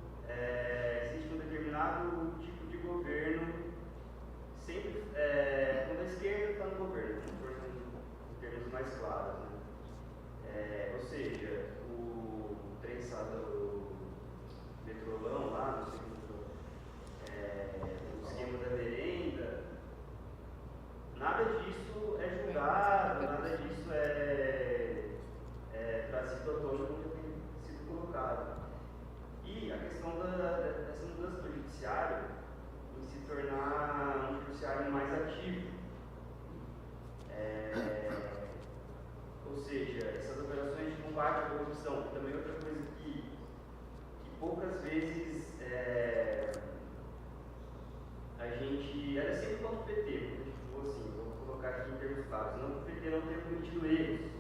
existe um determinado tipo de governo, sempre quando a esquerda está no governo, em termos mais claros. Né? Ou seja, o petrolão lá, no segundo, o esquema da merenda, nada disso é julgado, nada disso é trazido à tona como já tem sido colocado. E a questão dessa mudança do judiciário em se tornar um judiciário mais ativo. Ou seja, essas operações de combate à corrupção, que também é outra coisa que poucas vezes a gente. Era sempre contra o PT, porque a gente falou assim, vou colocar aqui em termos claros, não que o PT não tenha cometido erros,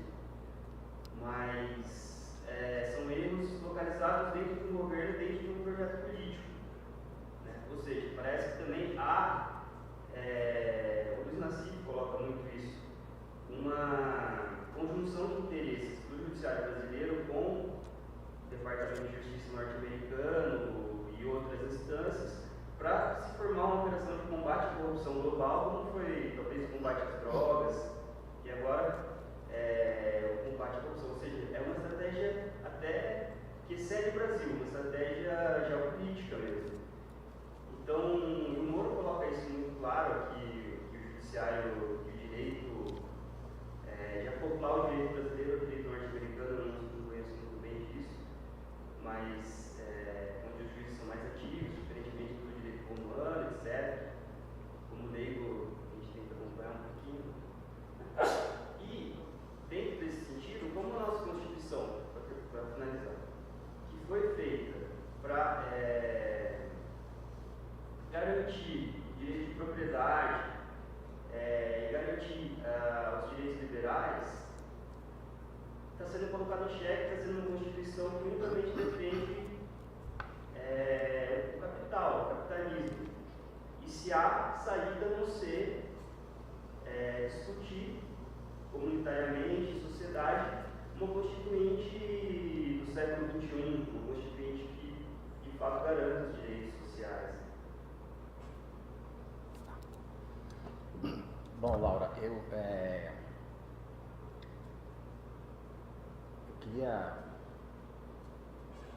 mas são erros localizados dentro de um governo, dentro de um projeto político. Né? Ou seja, parece que também há, o Luiz Nassif coloca muito isso, uma conjunção de interesses do judiciário brasileiro com o Departamento de Justiça norte-americano e outras instâncias para se formar uma operação de combate à corrupção global, como foi talvez o combate às drogas e agora o combate à corrupção. Ou seja, é uma estratégia até que excede o Brasil, uma estratégia geopolítica mesmo. Então, o Moro coloca isso muito claro, que o judiciário, que o direito, já popular o direito brasileiro, o direito norte-americano, eu não conheço muito bem disso, mas onde os juízes são mais ativos, diferentemente do direito romano, etc. Como leigo, a gente tenta acompanhar um pouquinho. E, dentro desse sentido, como a nossa Constituição, para finalizar, que foi feita para garantir o direito de propriedade e garantir os direitos liberais, está sendo colocado em xeque, está sendo uma Constituição que unicamente defende o capital, o capitalismo. E se há saída a não ser discutir comunitariamente, em sociedade, uma constituinte do século XXI, uma constituinte que de fato garanta os direitos sociais. Bom, Laura, eu queria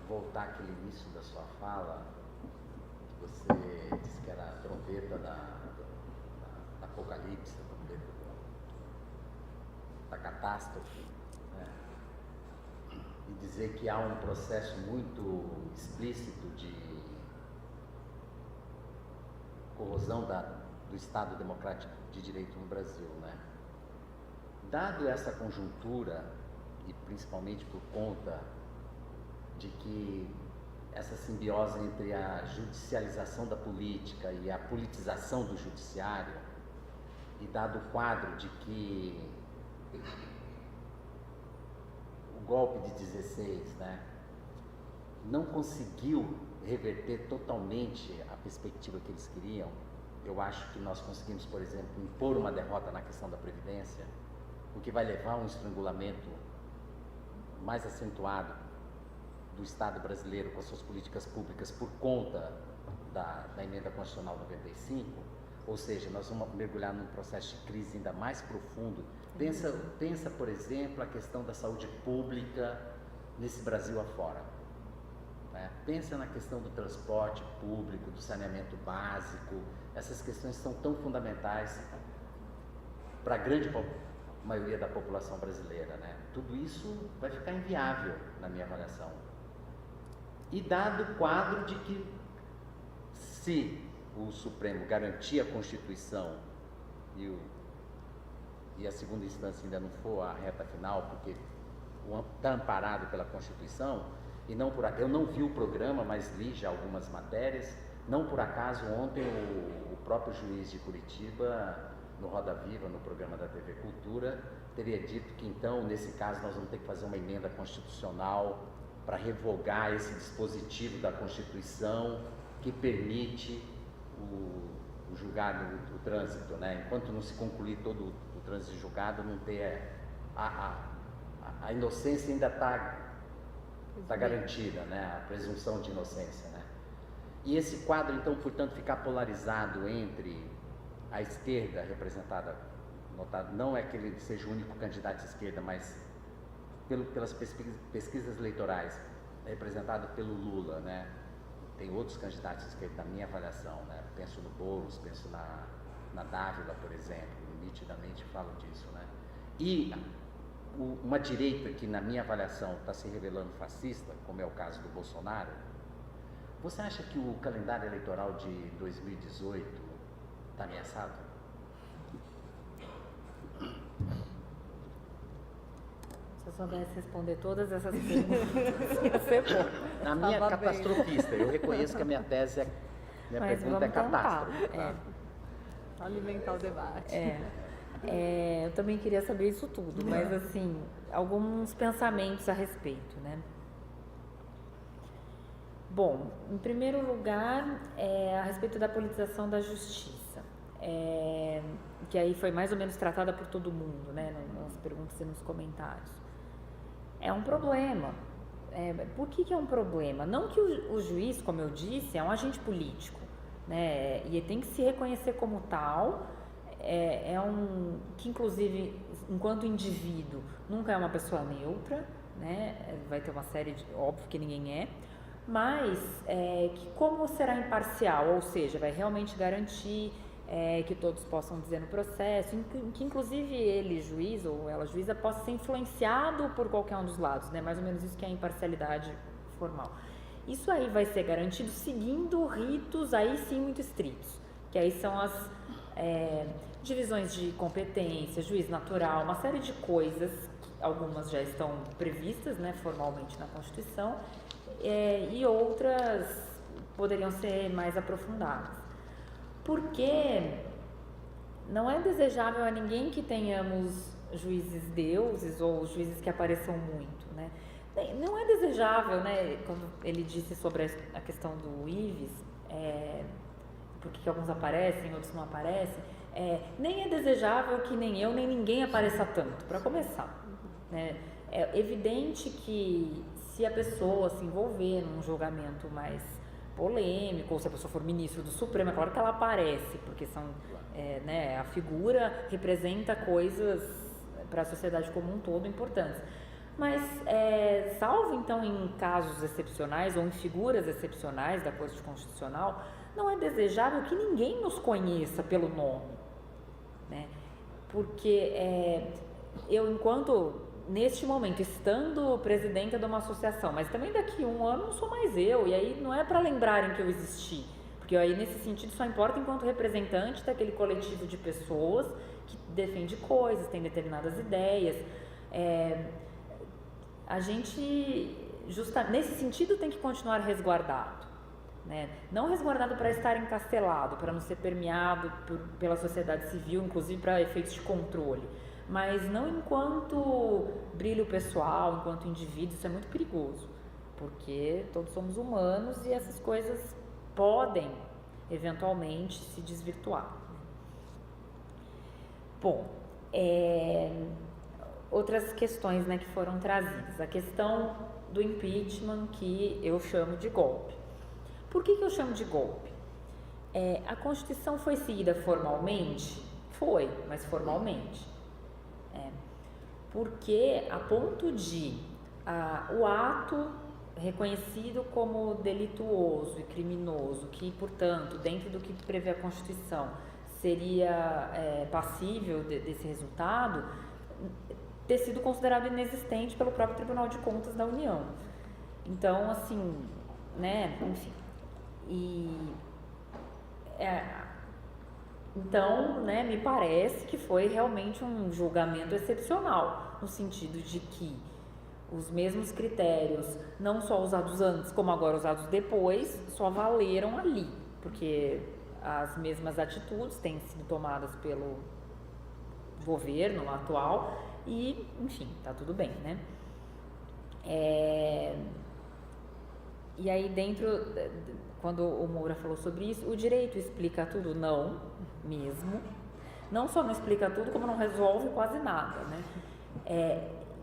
voltar àquele início da sua fala, que você disse que era a trombeta da Apocalipse, a trombeta da catástrofe, né? E dizer que há um processo muito explícito de corrosão do Estado Democrático de Direito no Brasil, né? Dado essa conjuntura, e principalmente por conta de que essa simbiose entre a judicialização da política e a politização do judiciário, e dado o quadro de que o golpe de 16, né, não conseguiu reverter totalmente a perspectiva que eles queriam, eu acho que nós conseguimos, por exemplo, impor uma derrota na questão da Previdência, o que vai levar a um estrangulamento mais acentuado do Estado brasileiro com as suas políticas públicas por conta da Emenda Constitucional 95, ou seja, nós vamos mergulhar num processo de crise ainda mais profundo. Pensa, por exemplo, a questão da saúde pública nesse Brasil afora. Né? Pensa na questão do transporte público, do saneamento básico. Essas questões são tão fundamentais para a grande maioria da população brasileira, né? Tudo isso vai ficar inviável na minha avaliação. E dado o quadro de que, se o Supremo garantir a Constituição e a segunda instância ainda não for a reta final, porque está amparado pela Constituição, e não por eu não vi o programa, mas li já algumas matérias, não por acaso ontem o próprio juiz de Curitiba, no Roda Viva, no programa da TV Cultura, teria dito que então, nesse caso, nós vamos ter que fazer uma emenda constitucional para revogar esse dispositivo da Constituição que permite o julgado, o trânsito, né? Enquanto não se concluir todo o trânsito julgado, não ter a inocência ainda está garantida, né? A presunção de inocência, né? E esse quadro, então, portanto, ficar polarizado entre a esquerda representada, não é que ele seja o único candidato à esquerda, mas pelas pesquisas eleitorais, representado pelo Lula, né? Tem outros candidatos à esquerda, na minha avaliação, né? Penso no Boulos, penso na Dávila, por exemplo, nitidamente falo disso, né? E uma direita que, na minha avaliação, está se revelando fascista, como é o caso do Bolsonaro. Você acha que o calendário eleitoral de 2018 está ameaçado? Se eu soubesse responder todas essas perguntas, ia ser bom. Na minha catastrofista, eu reconheço que a minha tese minha Mas pergunta é vamos catástrofe. tentar. Tá? Alimentar o debate. Eu também queria saber isso tudo, mas assim, alguns pensamentos a respeito, né? Bom, em primeiro lugar, a respeito da politização da justiça, que aí foi mais ou menos tratada por todo mundo, né, nas perguntas e nos comentários. É um problema. Por que é um problema? Não que o juiz, como eu disse, é um agente político, né, e ele tem que se reconhecer como tal, que inclusive, enquanto indivíduo, nunca é uma pessoa neutra, né, vai ter uma série de, óbvio que ninguém é, mas que como será imparcial, ou seja, vai realmente garantir que todos possam dizer no processo, que inclusive ele, juiz, ou ela, juíza, possa ser influenciado por qualquer um dos lados, né? Mais ou menos isso que é a imparcialidade formal. Isso aí vai ser garantido seguindo ritos aí sim muito estritos, que aí são as divisões de competência, juiz natural, uma série de coisas, que algumas já estão previstas, né, formalmente na Constituição, e outras poderiam ser mais aprofundadas. Porque não é desejável a ninguém que tenhamos juízes deuses ou juízes que apareçam muito, né? Não é desejável, né, quando ele disse sobre a questão do Ives, por que alguns aparecem, outros não aparecem, nem é desejável que nem eu, nem ninguém apareça tanto, para começar, né? É evidente que se a pessoa se envolver num julgamento mais polêmico, ou se a pessoa for ministro do Supremo, é claro que ela aparece, porque né, a figura representa coisas para a sociedade como um todo importantes. Mas, salvo então em casos excepcionais ou em figuras excepcionais da Corte Constitucional, não é desejável que ninguém nos conheça pelo nome, né? Porque eu, enquanto neste momento, estando presidenta de uma associação, mas também daqui a um ano não sou mais eu, e aí não é para lembrarem que eu existi, porque aí nesse sentido só importa enquanto representante daquele coletivo de pessoas que defende coisas, tem determinadas ideias. A gente nesse sentido tem que continuar resguardado, né? Não resguardado para estar encastelado, para não ser permeado pela sociedade civil, inclusive para efeitos de controle, mas não enquanto brilho pessoal, enquanto indivíduo. Isso é muito perigoso, porque todos somos humanos e essas coisas podem eventualmente se desvirtuar. Bom, outras questões, né, que foram trazidas. A questão do impeachment, que eu chamo de golpe. Por que eu chamo de golpe? A Constituição foi seguida formalmente? Foi, mas formalmente. Porque a ponto de o ato reconhecido como delituoso e criminoso, que, portanto, dentro do que prevê a Constituição, seria passível desse resultado, ter sido considerado inexistente pelo próprio Tribunal de Contas da União. Então, assim, né, enfim. Então, né, me parece que foi realmente um julgamento excepcional, no sentido de que os mesmos critérios, não só usados antes, como agora usados depois, só valeram ali, porque as mesmas atitudes têm sido tomadas pelo governo atual e, enfim, tá tudo bem, né? E aí dentro, quando o Moura falou sobre isso, o direito explica tudo? Não, mesmo. Não só não explica tudo, como não resolve quase nada, né?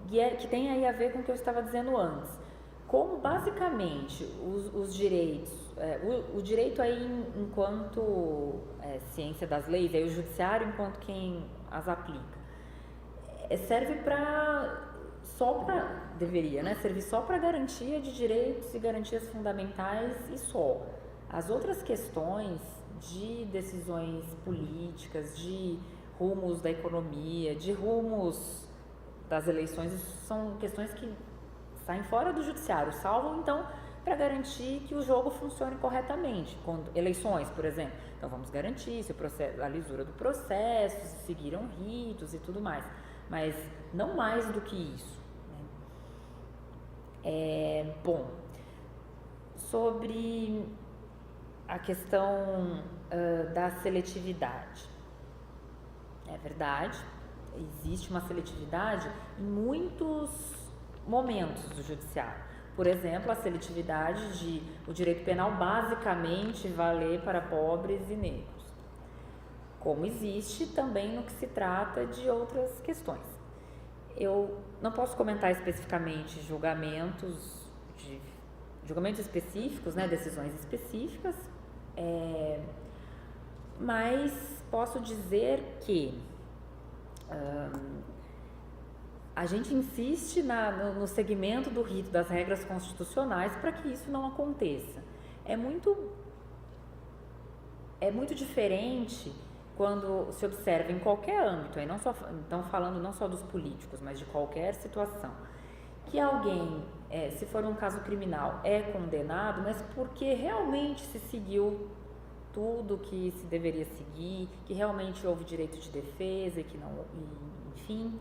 Que tem aí a ver com o que eu estava dizendo antes. Como basicamente os direitos, o direito aí enquanto ciência das leis, aí o judiciário enquanto quem as aplica, serve deveria, né, servir só para garantia de direitos e garantias fundamentais e só. As outras questões de decisões políticas, de rumos da economia, de rumos das eleições, são questões que saem fora do judiciário, salvo então para garantir que o jogo funcione corretamente. Eleições, por exemplo, então vamos garantir se a lisura do processo, se seguiram ritos e tudo mais, mas não mais do que isso, né? Bom, sobre a questão da seletividade, é verdade, existe uma seletividade em muitos momentos do judiciário. Por exemplo, a seletividade de o direito penal basicamente valer para pobres e negros, como existe também no que se trata de outras questões. Eu não posso comentar especificamente julgamentos específicos, né, decisões específicas, mas posso dizer que a gente insiste no segmento do rito das regras constitucionais para que isso não aconteça. É muito diferente quando se observa em qualquer âmbito, aí então falando não só dos políticos, mas de qualquer situação, que alguém, se for um caso criminal, é condenado, mas porque realmente se seguiu tudo que se deveria seguir, que realmente houve direito de defesa e que não, enfim,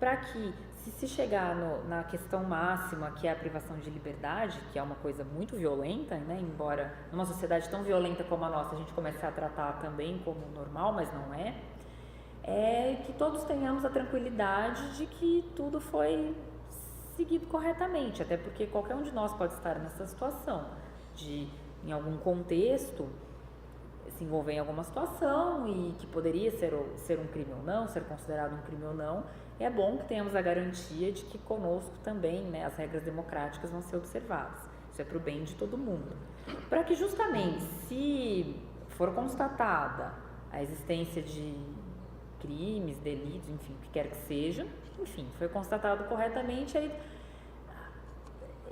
para que se chegar na questão máxima, que é a privação de liberdade, que é uma coisa muito violenta, né? Embora numa sociedade tão violenta como a nossa a gente comece a tratar também como normal, mas não é que todos tenhamos a tranquilidade de que tudo foi seguido corretamente, até porque qualquer um de nós pode estar nessa situação de, em algum contexto, se envolver em alguma situação e que poderia ser um crime ou não, ser considerado um crime ou não. É bom que tenhamos a garantia de que conosco também, né, as regras democráticas vão ser observadas. Isso é para o bem de todo mundo. Para que justamente, se for constatada a existência de crimes, delitos, enfim, o que quer que seja, enfim, foi constatado corretamente, aí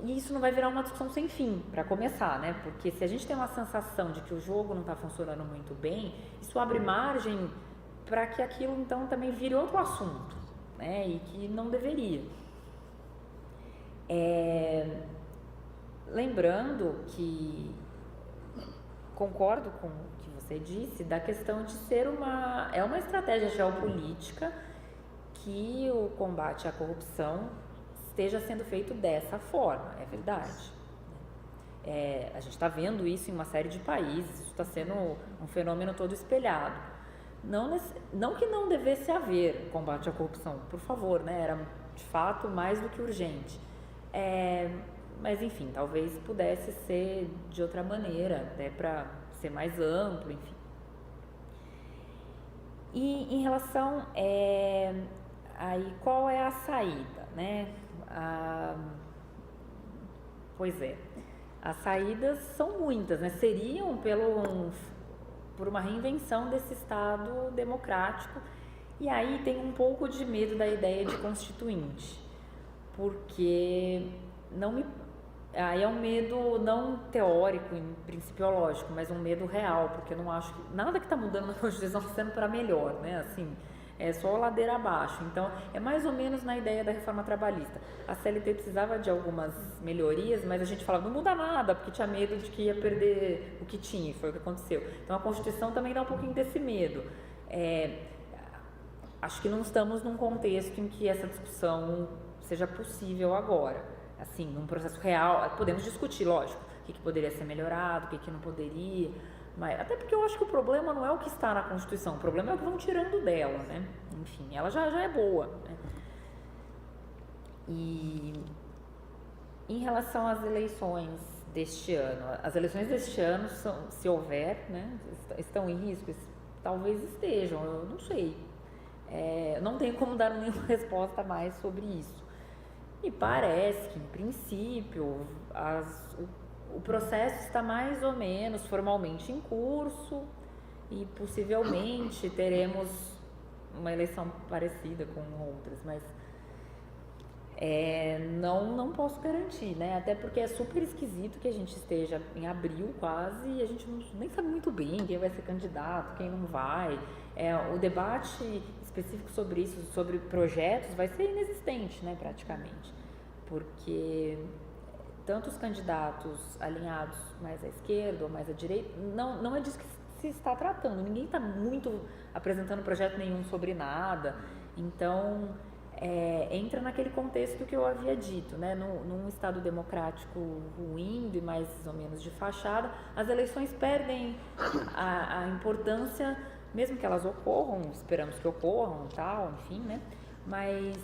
e isso não vai virar uma discussão sem fim, para começar, né? Porque se a gente tem uma sensação de que o jogo não está funcionando muito bem, isso abre margem para que aquilo então também vire outro assunto, né? E que não deveria. Lembrando que concordo com o que você disse da questão de ser uma estratégia geopolítica que o combate à corrupção esteja sendo feito dessa forma, é verdade. A gente está vendo isso em uma série de países, isso está sendo um fenômeno todo espelhado. Não que não devesse haver combate à corrupção, por favor, né? Era de fato mais do que urgente. Mas enfim, talvez pudesse ser de outra maneira, até para ser mais amplo, enfim. E em relação aí qual é a saída, né? Pois é, as saídas são muitas, né? Seriam por uma reinvenção desse Estado democrático, e aí tem um pouco de medo da ideia de constituinte, porque aí é um medo não teórico, principiológico, mas um medo real, porque eu não acho que nada que está mudando na Constituição está sendo para melhor, né? Assim, é só ladeira abaixo. Então, é mais ou menos na ideia da reforma trabalhista. A CLT precisava de algumas melhorias, mas a gente falava, não muda nada, porque tinha medo de que ia perder o que tinha, foi o que aconteceu. Então, a Constituição também dá um pouquinho desse medo. Acho que não estamos num contexto em que essa discussão seja possível agora. Assim, num processo real, podemos discutir, lógico, o que poderia ser melhorado, o que não poderia, mas até porque eu acho que o problema não é o que está na Constituição, o problema é o que vão tirando dela, né? Enfim, ela já é boa, né? E em relação às eleições deste ano, as eleições deste ano se houver, né, estão em risco? Talvez estejam, eu não sei. Não tenho como dar nenhuma resposta mais sobre isso. E parece que, em princípio, o processo está mais ou menos formalmente em curso e possivelmente teremos uma eleição parecida com outras, mas não posso garantir, né? Até porque é super esquisito que a gente esteja em abril quase e a gente nem sabe muito bem quem vai ser candidato, quem não vai. O debate específico sobre isso, sobre projetos, vai ser inexistente, né, praticamente, porque tanto os candidatos alinhados mais à esquerda ou mais à direita, não é disso que se está tratando, ninguém está muito apresentando projeto nenhum sobre nada, então entra naquele contexto que eu havia dito, né, num Estado democrático ruim e mais ou menos de fachada, as eleições perdem a importância, mesmo que elas ocorram, esperamos que ocorram, tal, enfim, né? Mas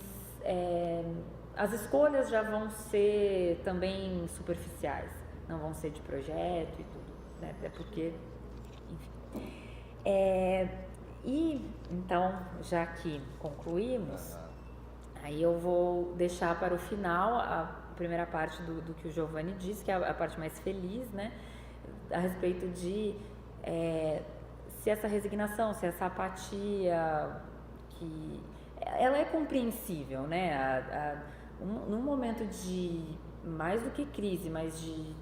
as escolhas já vão ser também superficiais, não vão ser de projeto e tudo, né? Até porque, enfim. E então, já que concluímos, aí eu vou deixar para o final a primeira parte do que o Giovanni disse, que é a parte mais feliz, né? A respeito de se essa resignação, se essa apatia, que ela é compreensível, né? Num momento de mais do que crise, mas de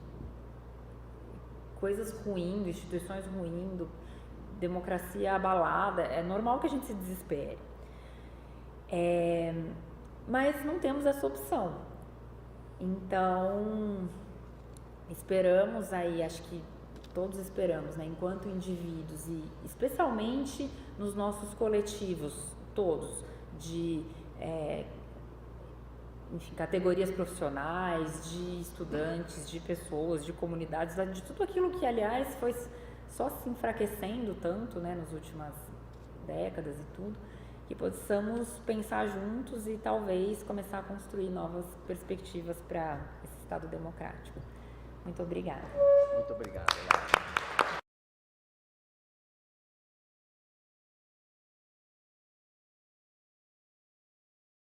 coisas ruins, instituições ruins, democracia abalada, é normal que a gente se desespere. Mas não temos essa opção. Então, esperamos aí, acho que todos esperamos, né, enquanto indivíduos e especialmente nos nossos coletivos, todos, de enfim, categorias profissionais, de estudantes, de pessoas, de comunidades, de tudo aquilo que, aliás, foi só se enfraquecendo tanto, né, nas últimas décadas e tudo, que possamos pensar juntos e talvez começar a construir novas perspectivas para esse Estado democrático. Muito obrigada. Muito obrigado, Laura.